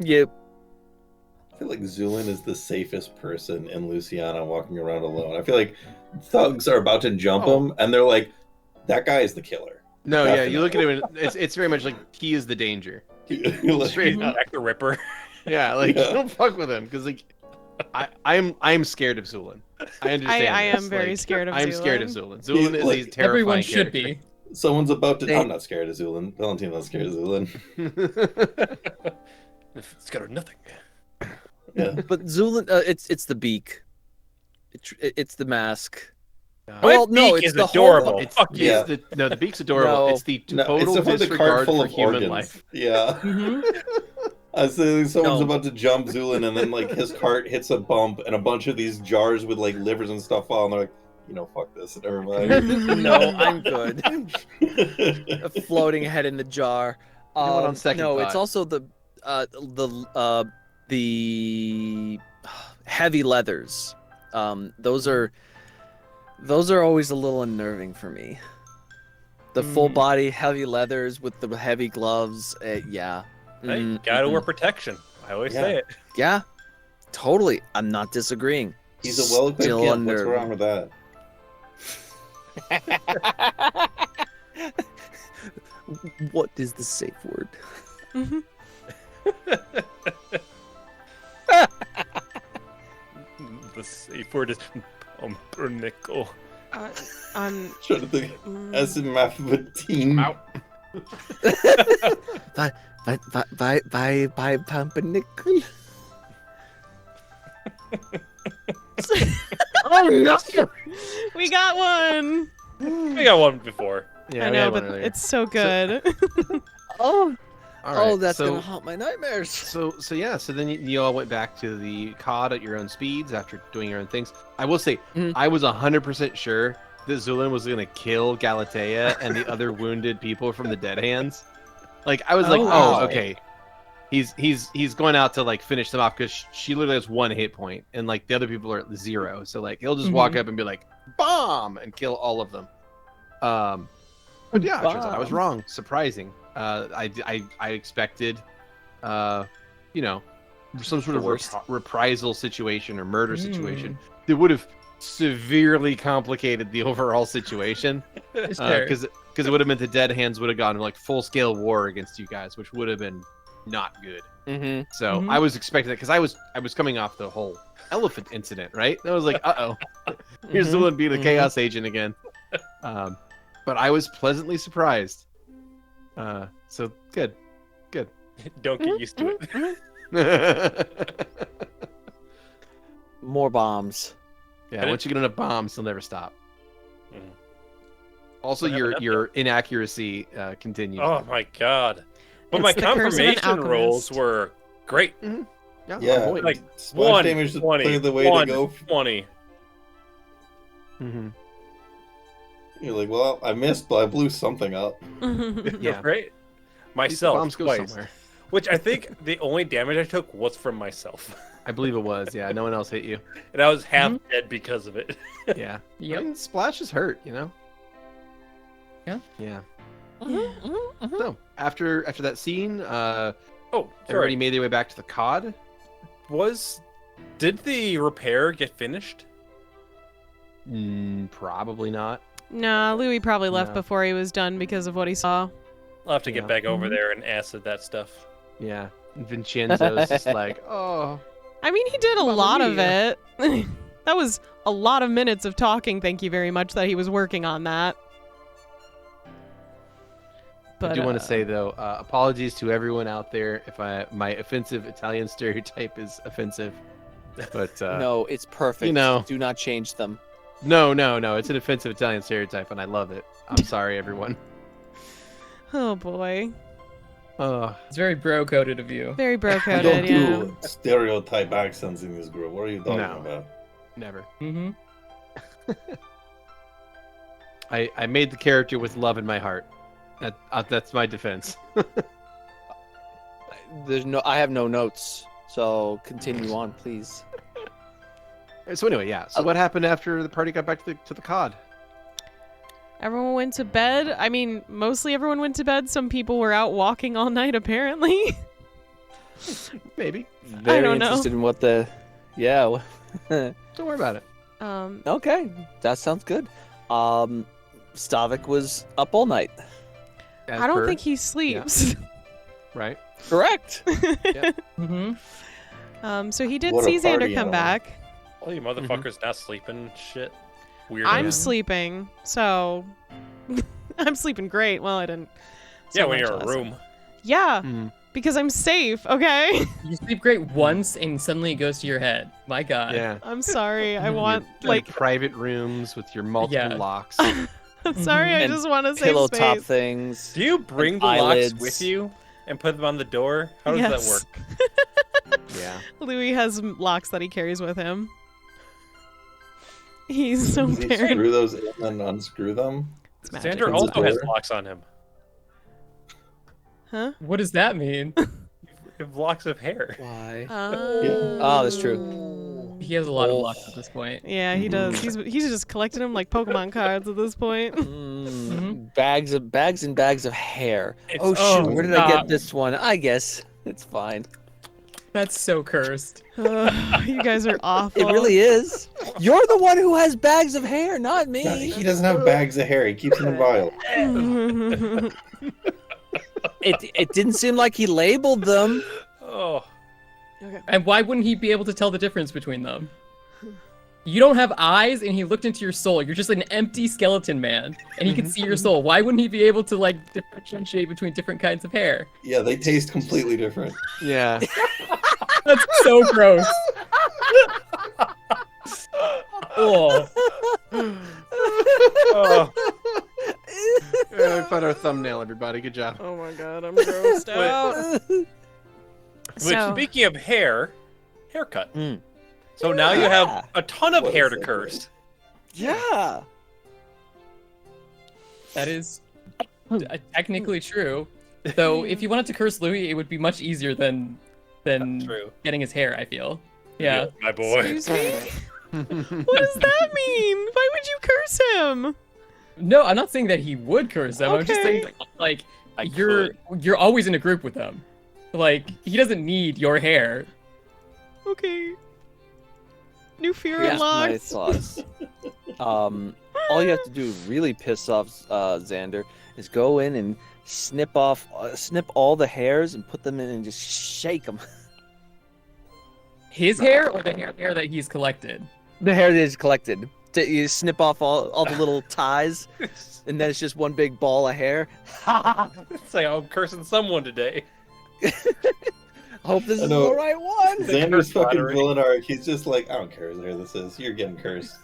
Yep. I feel like Zulin is the safest person in Luciana walking around alone. I feel like thugs are about to jump him, and they're like, "That guy is the killer." No, yeah. You look at him, and it's very much like he is the danger. Straight up. Jack the Ripper. Yeah. Like Yeah. don't fuck with him because like I'm scared of Zulin. I understand. I am this, very like, scared of I'm scared of Zulin. Zulin. Zulin is a Like, terrifying Everyone should character. be. Someone's about to. They- I'm not scared of Zulin. Valentino's scared of Zulin. It's got nothing. Yeah. But Zulin, it's the beak. It's the mask. My Well, no, beak it's is the adorable. whole- It's, Fuck you. Yeah. the beak's adorable. No. It's the No, total it's the disregard cart full for of human organs. life. Yeah. Mhm. I say someone's No. about to jump Zulin, and then like his cart hits a bump, and a bunch of these jars with like livers and stuff fall, and they're like, fuck this, never mind. No, I'm good. A floating head in the jar. You know what, on second no, it's thought. also the heavy leathers. Those are always a little unnerving for me. The full body heavy leathers with the heavy gloves. Yeah. Hey, gotta wear protection. I always Yeah. say it. Yeah. Totally. I'm not disagreeing. He's a well-equipped Still kid. under- What's wrong with that? What is the safe word? Mhm. The safe word is pumpernickel. I'm. Trying to think. mm, As in mathematine. Out. By pumpernickel. Oh no! we got one. We got one before. Yeah, I we know, had one but earlier. it's so good. Oh, All right. oh, that's so, gonna haunt my nightmares. So yeah. So then you all went back to the COD at your own speeds after doing your own things. I will say, Mhm. I was 100% sure that Zulin was gonna kill Galatea and the other wounded people from the Dead Hands. Like I was like, wow. oh, okay. He's going out to like finish them off because she literally has 1 hit point and like the other people are at 0. So like he'll just walk up and be like, bomb, and kill all of them. But yeah, it turns out I was Bomb. wrong. Surprising. I expected, you know, some sort The of worst. reprisal situation or murder situation that would have severely complicated the overall situation. Sure. Because it would have meant the Dead Hands would have gone like full scale war against you guys, which would have been not good. Mm-hmm. So Mhm. I was expecting that because I was coming off the whole elephant incident, right? And I was like, here's Mhm. Zulin being a Mhm. chaos agent again. But I was pleasantly surprised. So good. Don't get used to it. Yeah, More bombs. once you get enough bombs, they'll never stop. Mhm. Also, Don't have enough your inaccuracy continues. Oh my god. But It's my the curse of an confirmation rolls alchemist. were great. Yeah, point. Like, splash damage is 20, clearly the way to go. 20. Mhm. You're like, well, I missed, but I blew something up. Yeah. Right? These Myself. bombs go twice. somewhere. Which I think the only damage I took was from myself. I believe it was. Yeah, no one else hit you. And I was half dead because of it. Yeah. Yep. I mean, splashes hurt, you know. Yeah. Yeah. Mm-hmm. So after that scene, Oh, everybody sorry. made their way back to the COD. Did the repair get finished? Probably not. Nah, Louis probably left No. before he was done because of what he saw. I'll have to get Yeah. back over Mhm. there and acid that stuff. Yeah. Vincenzo's just like, oh. I mean, he did a Mamma lot of mia. it. That was a lot of minutes of talking. Thank you very much that he was working on that. But, I do want to say though, apologies to everyone out there if my offensive Italian stereotype is offensive. But No, it's perfect. you know. Do not change them. no, it's an offensive Italian stereotype, and I love it. I'm sorry, everyone. oh boy, Oh, It's very bro-coded of you. very We bro-coded. don't Yeah. do stereotype accents in this group. What are you talking No. about? never. Mm-hmm. I made the character with love in my heart. That's my defense. I have no notes. So continue on, please. So anyway, yeah. So what happened after the party got back to the COD? Everyone went to bed. I mean, mostly everyone went to bed. Some people were out walking all night, apparently. Maybe. Very don't know. interested in what the. Yeah. Don't worry about it. Okay, that sounds good. Stavik was up all night. As I don't per, think he sleeps. right. Correct. Mm-hmm. So he did What a see Xander party come animal. back. All you motherfuckers not sleeping and shit. Weird. I'm Yeah. sleeping, so I'm sleeping great. Well, I didn't. so Yeah, when much you're in a last room. night. Yeah, Mhm. because I'm safe. Okay. You sleep great once, and suddenly it goes to your head. My God. Yeah. I'm sorry. I Your- want your like. private rooms with your multiple Yeah. locks. I'm sorry. I And just want to save Pillow space. top things. Do you bring the eyelids. locks with you and put them on the door? How does that Yes. work? Yeah. Louis has locks that he carries with him. He's so Does he paranoid. screw those in and unscrew them? It's magic. Xander It's also has door. locks on him. Huh? What does that mean? You have locks of hair. Why? Oh, Oh, that's true. He has a lot of Oh. locks at this point. Yeah, he does. He's just collecting them like Pokemon cards at this point. Bags and bags of hair. It's- Oh shoot! oh, Where did I stop. get this one? I guess it's fine. That's so cursed. You guys are awful. It really is. You're the one who has bags of hair, not No, me. he doesn't have bags of hair. He keeps them in vials. It didn't seem like he labeled them. Oh. And why wouldn't he be able to tell the difference between them? You don't have eyes, and he looked into your soul. You're just an empty skeleton man, and he can see your soul. Why wouldn't he be able to like differentiate between different kinds of hair? Yeah, they taste completely different. Yeah. That's so gross. Oh. Oh. We found our thumbnail, everybody. Good job. Oh my god, I'm grossed out. Which, speaking of hair, haircut. Mm. So now you Yeah. have a ton of What hair is to that? curse. Yeah. That is technically true. Though, if you wanted to curse Louis, it would be much easier than That's true. getting his hair, I feel. Yeah. My boy. Excuse me? What does that mean? Why would you curse him? No, I'm not saying that he would curse them. I'm just Okay. saying, like, I you're always in a group with them. Like, he doesn't need your hair. Okay. New fear Here's my unlocked. thoughts. All you have to do to really piss off Xander is go in and snip all the hairs and put them in and just shake them. His hair or the hair that he's collected? The hair that is collected. You snip off all the little ties, and then it's just one big ball of hair. It's like I'm cursing someone today. Hope this I is know. the right one. Xander's fucking Flattery. villain arc. He's just like, I don't care whose hair this is. You're getting cursed.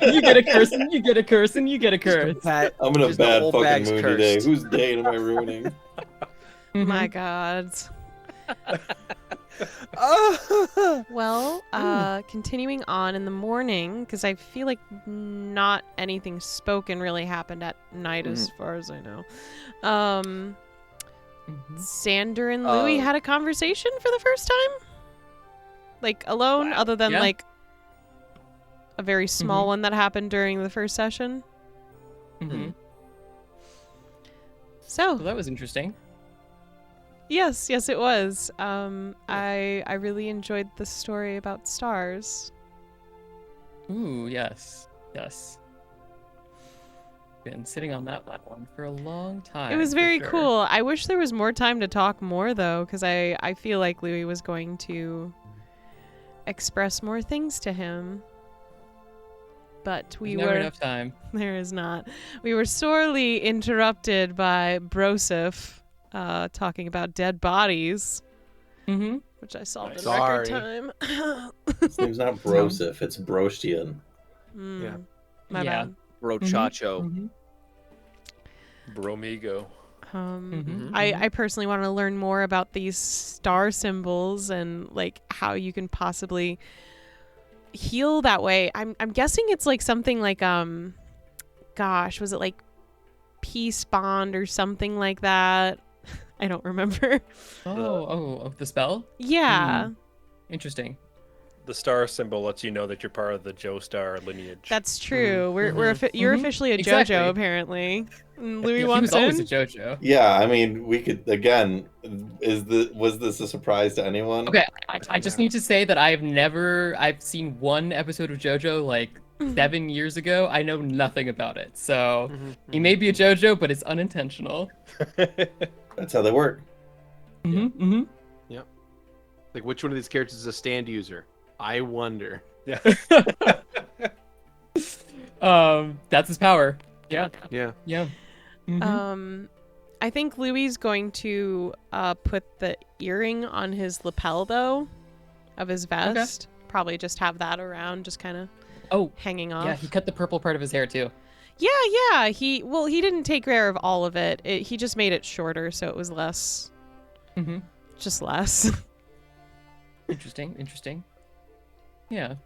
You get a curse, and you get a curse, and you get a curse. Pat, I'm in a just the bad whole fucking bag's mood cursed. today. Whose day am I ruining? My god. Well, continuing on in the morning, because I feel like not anything spoken really happened at night as far as I know. Xander and Louis had a conversation for the first time? Like, alone, Wow. other than, Yeah. like, a very small one that happened during the first session? Mm-hmm. So, Well, that was interesting. yes, it was. I really enjoyed the story about stars. Ooh, yes. Been sitting on that one for a long time. It was for very sure. cool. I wish there was more time to talk more, though, because I feel like Louis was going to express more things to him. But we There's never were... enough time. There is not. We were sorely interrupted by Broseph talking about dead bodies, Mm-hmm. which I solved in Sorry. record time. His name's not Broseph, it's Brostian. Yeah. My Yeah. bad. Brochacho. Mm-hmm. Bromigo. I personally want to learn more about these star symbols and like how you can possibly heal that way. I'm guessing it's like something like gosh, was it like peace bond or something like that? I don't remember. Oh, the spell? Yeah. Interesting. The star symbol lets you know that you're part of the Joestar lineage. That's true. You're officially a Exactly. JoJo apparently. And Louis He wants was always a in. JoJo. Yeah, I mean, we could, again, was this a surprise to anyone? Okay, I just need to say that I've seen one episode of JoJo like 7 years ago. I know nothing about it. So he may be a JoJo, but it's unintentional. That's how they work. Mm-hmm. Like, which one of these characters is a stand user? I wonder. Yeah. That's his power. Yeah. Yeah. Yeah. Mhm. I think Louis going to put the earring on his lapel though of his vest. Probably just have that around, just kind of hanging off. Yeah, he cut the purple part of his hair too. Yeah. He didn't take care of all of it. He just made it shorter, so it was less. Mm-hmm. Just less. Interesting. Yeah. It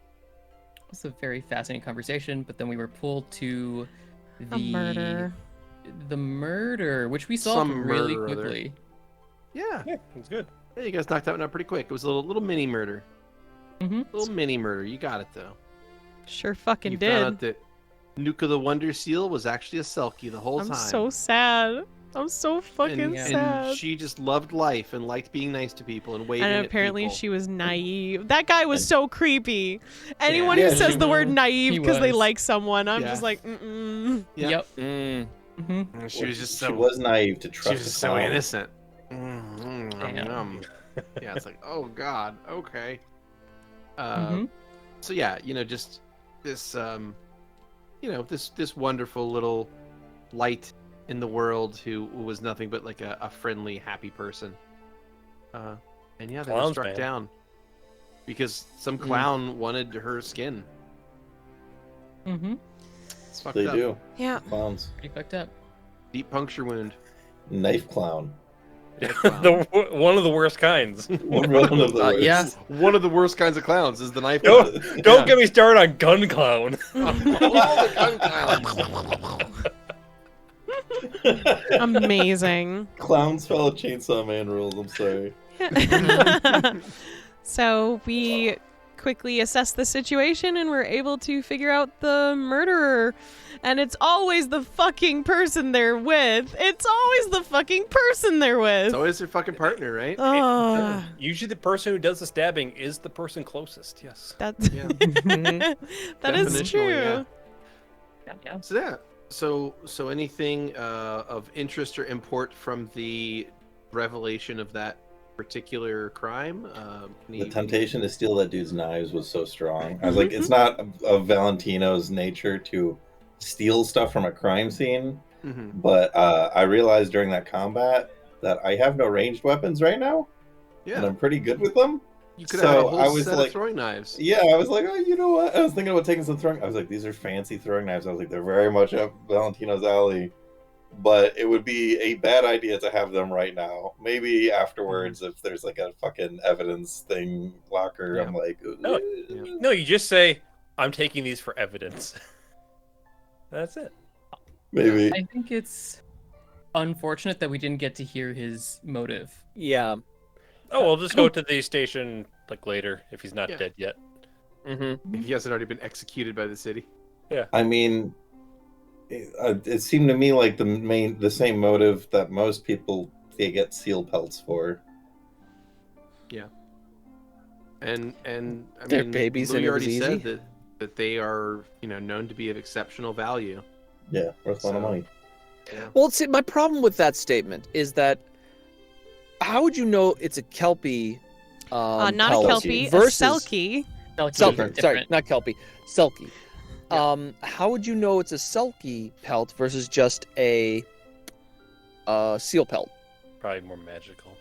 was a very fascinating conversation, but then we were pulled to A murder. The murder, which we solved Some really murder other. quickly. Yeah. Yeah, it's good. Hey, you guys knocked that one out pretty quick. It was a little mini murder. Mm-hmm. Little mini murder. You got it though. Sure fucking You found did. out that Nuka the Wonder Seal was actually a Selkie the whole I'm time. so sad. I'm so fucking sad. And she just loved life and liked being nice to people and waving And at apparently people. she was naive. That guy was so creepy. Anyone Yeah, who says the word he naive because they was. like someone, I'm Yeah. just like, mm-mm. Yep. Mm. Mm-hmm. She was just She so was naive to she trust was a just so clown. innocent. Damn. Yeah, it's like, oh god, okay. Mhm. So yeah, just this this wonderful little light in the world who was nothing but like a friendly, happy person. And yeah, they were Clowns, struck man. down because some clown wanted her skin. Mm-hmm. It's fucked They up. do. Yeah. Clowns. Pretty fucked up. Deep puncture wound. Knife clown. Dead clown. One of the worst kinds. One of the worst. Yeah. One of the worst kinds of clowns is the knife Don't, clown. don't get me started on gun clown. All the gun clowns. Amazing. Clowns follow Chainsaw Man rules. I'm sorry. So we quickly assess the situation and we're able to figure out the murderer. And it's always the fucking person they're with. It's always the fucking person they're with. It's always their fucking partner, right? Oh, Usually the person who does the stabbing is the person closest, yes. that's Yeah. that is Definitionally, true. Yeah. So yeah. So anything of interest or import from the revelation of that particular crime? The temptation to steal that dude's knives was so strong. I was like, it's not of Valentino's nature to steal stuff from a crime scene, Mm-hmm. but I realized during that combat that I have no ranged weapons right now, and Yeah, I'm pretty good with them. you could so have a whole I was set like- of throwing knives. Yeah, I was like, oh, you know what? I was thinking about taking some throwing. I was like, these are fancy throwing knives. I was like, they're very much up Valentino's alley. But it would be a bad idea to have them right now. Maybe afterwards, if there's like a fucking evidence thing locker, Yeah. I'm like, No, Yeah. No, you just say, I'm taking these for evidence. That's it. maybe. I think it's unfortunate that we didn't get to hear his motive. Yeah. Oh, we'll just go to the station like later if he's not Yeah. dead yet. Mm-hmm. If he hasn't already been executed by the city. I mean, it seemed to me like the same motive that most people they get seal pelts for. And I They're mean, babies Louis and it was already easy. said that they are known to be of exceptional value. Yeah, worth a lot of So- money. Well, see, my problem with that statement is that how would you know it's a Kelpie? Not pelt a kelpie, versus a selkie. Selkie Selkie. is Sorry, different. not Kelpie. Selkie. How would you know it's a Selkie pelt versus just a seal pelt? Probably more magical.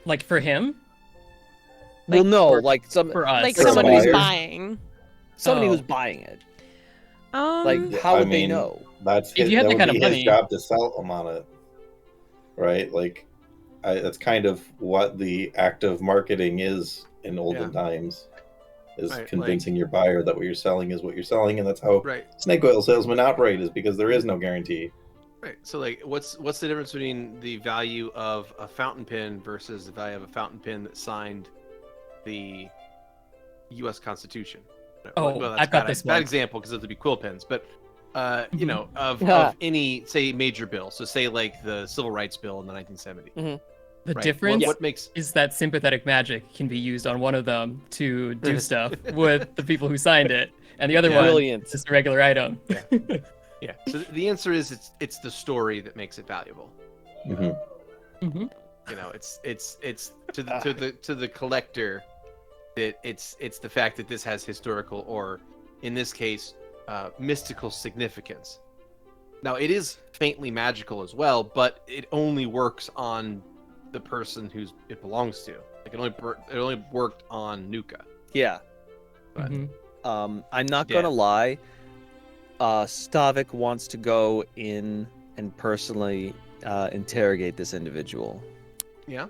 Like for him? Well, no, for, like for us. Like For someone somebody who's who's- buying. somebody Oh. who's buying it. Um, Like, how I would they mean, know? That's If you had that that would kind be of his money- job to sell them on it, right? Like, that's kind of what the act of marketing is in olden times, is Right, convincing your buyer that what you're selling is what you're selling, and that's how Right. snake oil salesmen operate, is because there is no guarantee. Right. So like what's the difference between the value of a fountain pen versus the value of a fountain pen that signed the US Constitution? Oh, that's I've got bad, this bad one. example because it'd be quill pens, but of Yeah. any say major bill. So say like the Civil Rights Bill in the 1970s. The Right. difference What makes is that sympathetic magic can be used on one of them to do stuff with the people who signed it, and the other Yeah. one Brilliant. is just a regular item. yeah. So the answer is it's the story that makes it valuable. Mm-hmm. hmm It's to the collector that it's the fact that this has historical or in this case mystical significance. Now it is faintly magical as well, but it only works on the person whose it belongs to. Like it only worked on Nuka. Yeah. But- Mhm. I'm not Yeah. gonna lie. Stavik wants to go in and personally interrogate this individual. Yeah.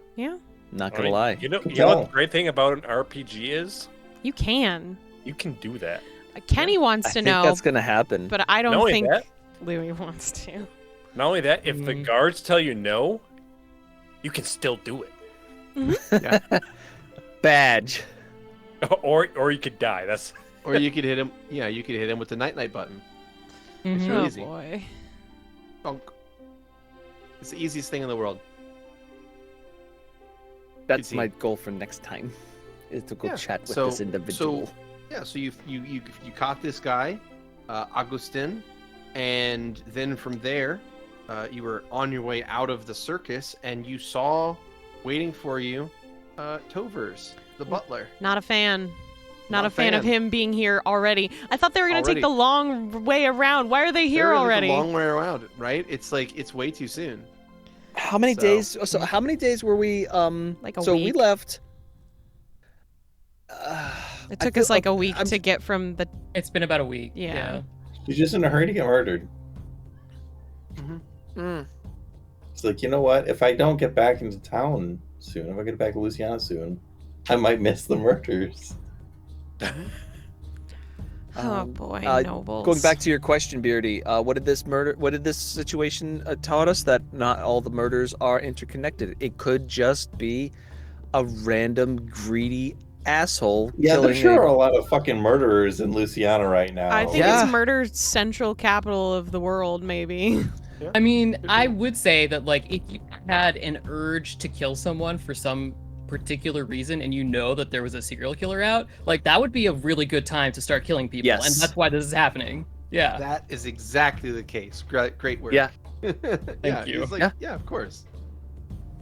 Not I gonna mean, lie. You know Tell what him. the great thing about an RPG is? you can. You can do that. Kenny wants I to think know, that's gonna happen. but I Not don't only think that, Louis wants to. not only that, if the Mhm. guards tell you no, you can still do Badge. it. or you could die. That's Or you could hit him. Yeah, you could hit him with the night button. Mhm. really Oh easy. boy. Bonk. It's the easiest thing in the world. That's Good my team. goal for next time, is to go Yeah, chat with so- this individual. So you caught this guy, Agustin, and then from there, you were on your way out of the circus, and you saw, waiting for you, Tovers, the butler. Not a fan. Not a fan of him being here already. I thought they were going to take the long way around. Why are they here They're already? The long way around, right? It's like it's way too soon. How many So- days? So how many days were we? Like a so we week? left. It took us like a week to get from the. It's been about a week. Yeah. He's just in a hurry to get murdered. It's like, you know what? If I don't get back into town soon, if I get back to Louisiana soon, I might miss the murders. Oh boy, nobles. Going back to your question, Beardy, what did this situation taught us? That not all the murders are interconnected. It could just be a random greedy asshole. Yeah, there killing sure are a lot of fucking murderers in Louisiana right now. I think Yeah. it's murder central capital of the world, maybe. I mean, I would say that like if you had an urge to kill someone for some particular reason and you know that there was a serial killer out, like that would be a really good time to start killing people. Yes. And that's why this is happening. Yeah. That is exactly the case. Great work. Yeah. Thank you. It's like, yeah, of course.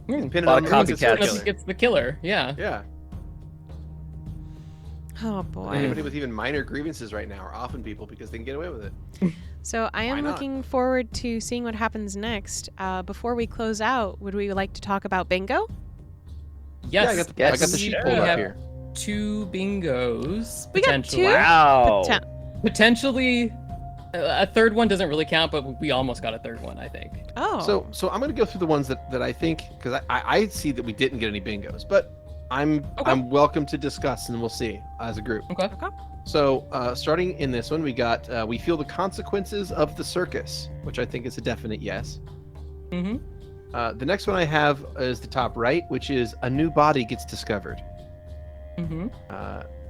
Hmm. Pin it Lot on of the copycats. serial Unless killer. he gets the killer. Yeah. Yeah. Oh boy. Anybody with even minor grievances right now are often people because they can get away with it. So I Why am not? looking forward to seeing what happens next. Before we close out, would we like to talk about bingo? Yes. I got the sheet pulled We up have here. 2 bingos. We got potentially. 2? Wow. Potentially, a third one doesn't really count, but we almost got a third one, I think. Oh. So I'm gonna go through the ones that I think, because I see that we didn't get any bingos, but I'm welcome to discuss and we'll see as a group. Okay. So starting in this one, we got we feel the consequences of the circus, which I think is a definite yes. Mm-hmm. The next one I have is the top right, which is a new body gets discovered. Mm-hmm.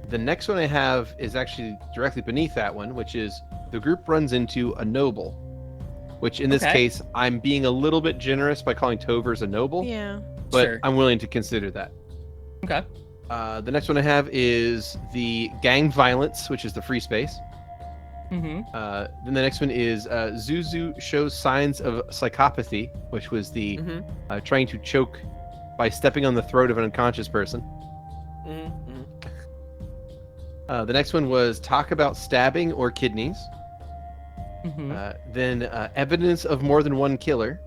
The next one I have is actually directly beneath that one, which is the group runs into a noble, which in this Okay. case, I'm being a little bit generous by calling Tovers a noble, yeah. but Sure. I'm willing to consider that. Okay. The next one I have is the gang violence, which is the free space. Mm-hmm. Then the next one is Zuzu shows signs of psychopathy, which was the trying to choke by stepping on the throat of an unconscious person. The next one was talk about stabbing or kidneys. Mm-hmm. Then evidence of more than one killer.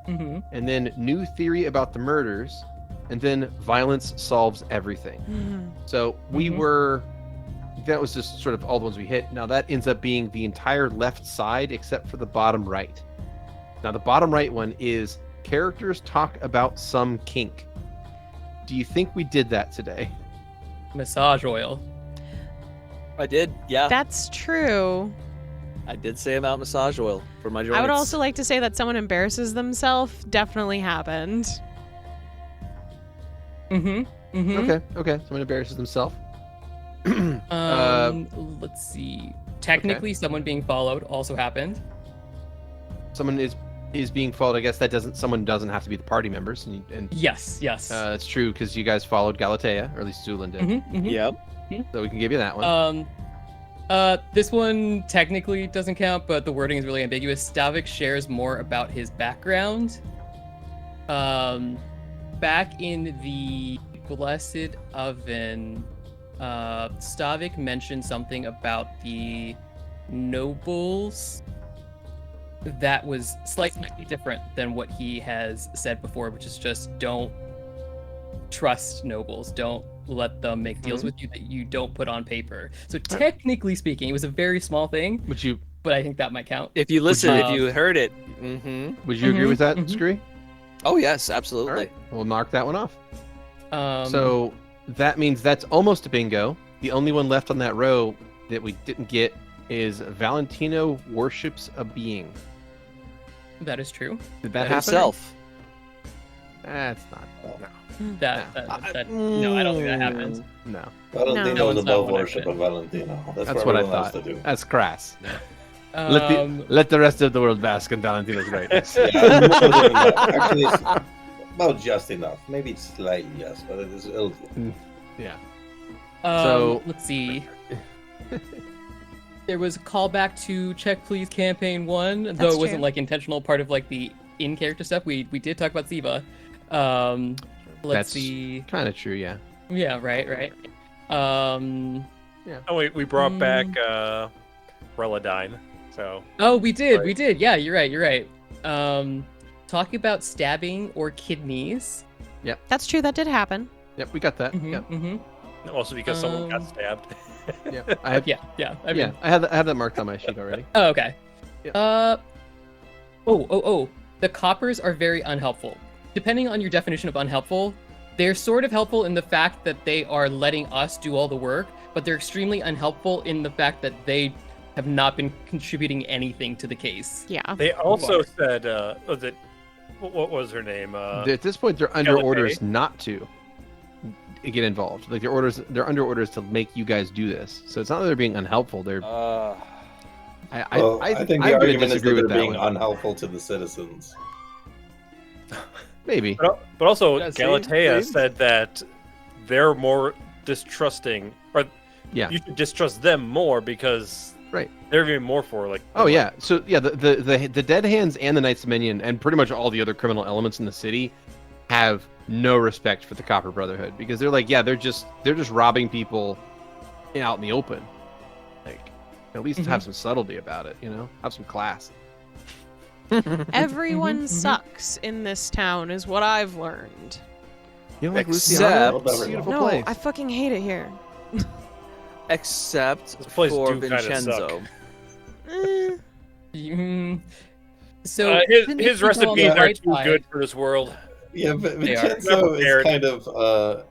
Mm-hmm. And then new theory about the murders. And then violence solves everything. So we Mhm. were... That was just sort of all the ones we hit. Now that ends up being the entire left side except for the bottom right. Now the bottom right one is characters talk about some kink. Do you think we did that today? Massage oil. I did. Yeah. That's true. I did say about massage oil for my joints. I would also like to say that someone embarrasses themselves definitely happened. Mm-hmm. Mm-hmm. Okay. Someone embarrasses himself. Let's see. Technically, someone being followed also happened. Someone is being followed. I guess that doesn't. Someone doesn't have to be the party members, and Yes. that's true because you guys followed Galatea, or at least Zulin did. Mm-hmm. Mm-hmm. Yep. So we can give you that one. This one technically doesn't count, but the wording is really ambiguous. Stavik shares more about his background. Back in the Blessed Oven, Stavik mentioned something about the nobles that was slightly different than what he has said before, which is just don't trust nobles. Don't let them make deals with you that you don't put on paper. So technically speaking, it was a very small thing, but I think that might count. If you listen, if you- you heard it. Mm-hmm. Would you agree Mhm, with that, mhm. Screwy? Oh yes, absolutely. All right, we'll mark that one off. So So that means that's almost a bingo. The only one left on that row that we didn't get is Valentino worships a being. that is true. Did that happen? Himself. That's not. No, I don't think that happened. No. Valentino No is one's above not worship one of Valentino. That's That's what what I everyone thought. has to do. That's crass. Let the rest of the world bask in Valentina's greatness. Yeah, more than enough. Actually, it's about just enough. Maybe slightly less, but it is. Yeah. So let's see. There was a callback to Check Please Campaign 1, though That's it wasn't true. like intentional part of like the in-character stuff. We did talk about Ziva. Let's That's see. kind of true, yeah. Yeah, right. Oh, we brought back Reladine. So. Oh, we did. Right. We did. Yeah, you're right. Talking about stabbing or kidneys. That's true. That did happen. Yep, we got that. Mhm, Yep. mhm. Also because someone got stabbed. Yeah. I have, Yeah. I mean, yeah, I have that marked on my sheet already. Oh, okay. Yeah. The coppers are very unhelpful. Depending on your definition of unhelpful, they're sort of helpful in the fact that they are letting us do all the work, but they're extremely unhelpful in the fact that they have not been contributing anything to the case. Yeah. They also said, was it, what was her name? At this point, they're under Gallifrey. orders not to get involved. Like they're under orders to make you guys do this. So it's not that they're being unhelpful. They're I think the I'm gonna argument is that disagree they're with that being one. unhelpful to the citizens. Maybe. But also, Yeah, see? Galatea See? said that they're more distrusting, or Yeah. you should distrust them more because Right. they're even more for like. Oh yeah. So yeah, the Dead Hands and the Knights Dominion and pretty much all the other criminal elements in the city have no respect for the Copper Brotherhood because they're like, yeah, they're just robbing people out in the open. Like, at least have some subtlety about it, have some class. Everyone mhm. sucks in this town, is what I've learned. You know, like Except- Luciana? It's a beautiful No, place. I fucking hate it here. Except This place for do kinda Vincenzo. Eh, Mm, So his didn't it recipes go on the are right too side? good for this world. Yeah, but They are. Vincenzo is Prepared. kind of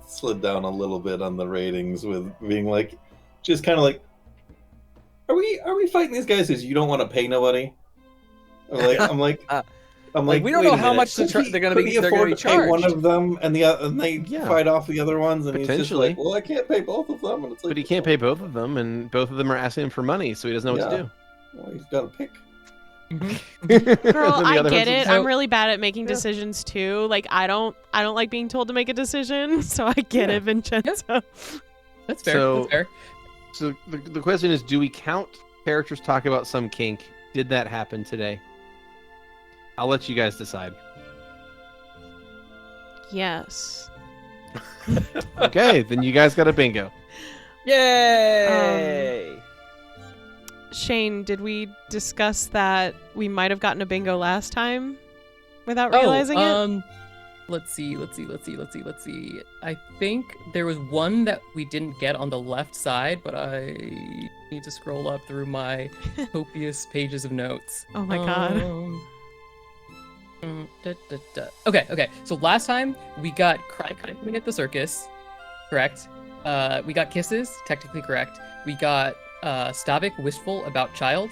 slid down a little bit on the ratings with being like, just kind of like, are we fighting these guys because you don't want to pay nobody? Or like, I'm like, we don't wait know a how minute, much could they're he- gonna could be- he they're gonna afford be to pay one charged? of them and they Yeah. fight off the other ones, and he's just Potentially. like, well, I can't pay both of them, and it's like, But he can't pay both of them, and both of them are asking him for money, so he doesn't know what to Yeah. do. Well, he's got to pick. Girl, And then the I other get one's it. like, I'm really bad at making Yeah. decisions too. Like I don't like being told to make a decision, so I get Yeah. it, Vincenzo. That's fair. So- That's fair. So the question is, do we count characters talk about some kink? Did that happen today? I'll let you guys decide. Yes. Okay, then you guys got a bingo. Yay! Shane, did we discuss that we might have gotten a bingo last time without realizing it? Let's see. I think there was one that we didn't get on the left side, but I need to scroll up through my copious pages of notes. Oh my God. Okay. So last time we got Cry Coming at the circus, correct? We got Kisses, technically correct. We got Stavik Wistful about child,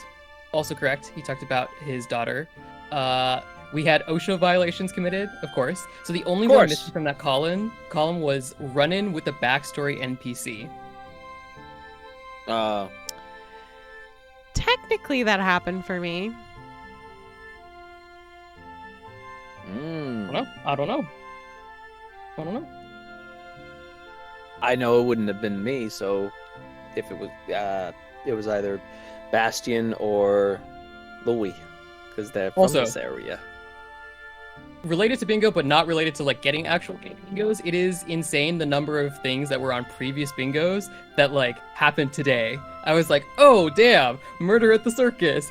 also correct. He talked about his daughter. We had OSHA violations committed, of course. So the only one missing from that column was Run-In with the Backstory NPC. Technically, that happened for me. I don't know. I know it wouldn't have been me, so if it was either Bastion or Louis, because they're from Also- this area. Related to bingo, but not related to like getting actual bingos, it is insane the number of things that were on previous bingos that like happened today. I was like, oh damn, murder at the circus.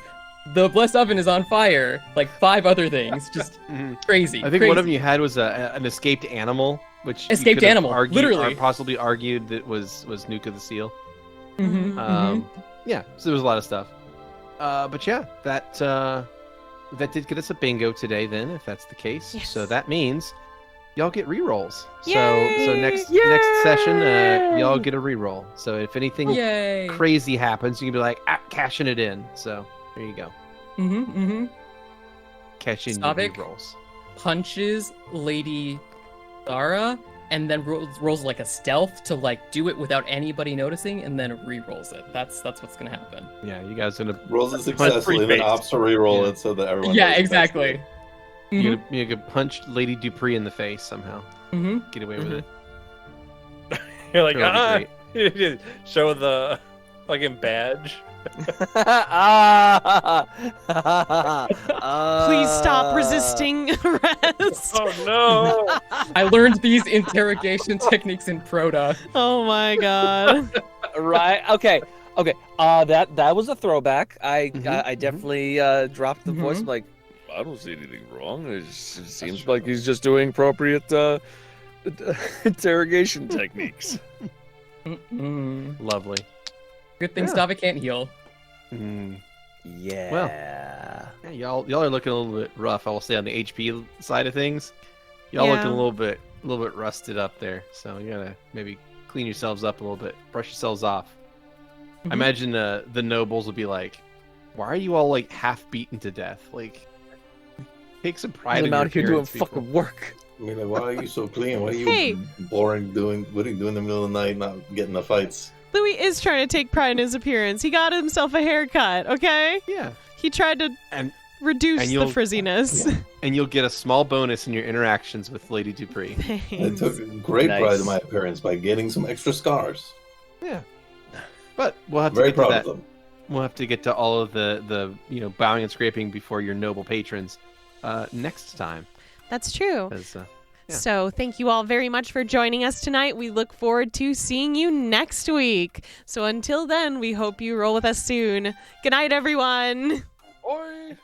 The blessed oven is on fire. Like 5 other things, just crazy. I think crazy. one of you had was an escaped animal, which you Escaped could have animal, argued, literally. or possibly argued that was Nuka the seal. Mhm, Yeah, so there was a lot of stuff. But yeah, that did get us a bingo today. Then, if that's the case, Yes. so that means y'all get rerolls. So Yay! next Yay! session, y'all get a reroll. So if anything Yay. crazy happens, you can be like, cashing it in. So there you go, cash in your Stavik? rerolls. Punches Lady Zara, and then rolls like a stealth to like do it without anybody noticing, and then re-rolls it. That's what's gonna happen. Yeah, you guys gonna Rolls it successfully, and then opts to re-roll Yeah. it so that everyone. Yeah, knows it's exactly. you could punch Lady Dupree in the face somehow. Mm-hmm. Get away with it. You're like, That'll be great. show the fucking badge. Please stop resisting arrest. Oh no! I learned these interrogation techniques in Proto. Oh my god. Right. Okay. That was a throwback. I Mhm, definitely dropped the voice. Mhm. Like, I don't see anything wrong. It seems like he's just doing appropriate interrogation techniques. Mm-mm. Lovely. Good thing Yeah. Stavik can't heal. Yeah. Well. Yeah, y'all are looking a little bit rough. I will say on the HP side of things, y'all Yeah. looking a little bit rusted up there. So you gotta maybe clean yourselves up a little bit, brush yourselves off. I Mhm. imagine the nobles will be like, "Why are you all like half beaten to death? Like, take some pride in I'm your out here doing appearance, people." fucking work. I mean, like, why are you so clean? Why are you Hey. boring what are you doing in the middle of the night, not getting the fights? Louis is trying to take pride in his appearance. He got himself a haircut, okay? Yeah, He tried to and reduce the you'll- frizziness. and you'll get a small bonus in your interactions with Lady Dupree. I Thanks. took great pride Nice. in my appearance by getting some extra scars. Yeah, but we'll have to Very get to proud that. of them. We'll have to get to all of the bowing and scraping before your noble patrons next time. That's true. 'Cause, yeah. So thank you all very much for joining us tonight. We look forward to seeing you next week. So until then, we hope you roll with us soon. Good night, everyone. Oi!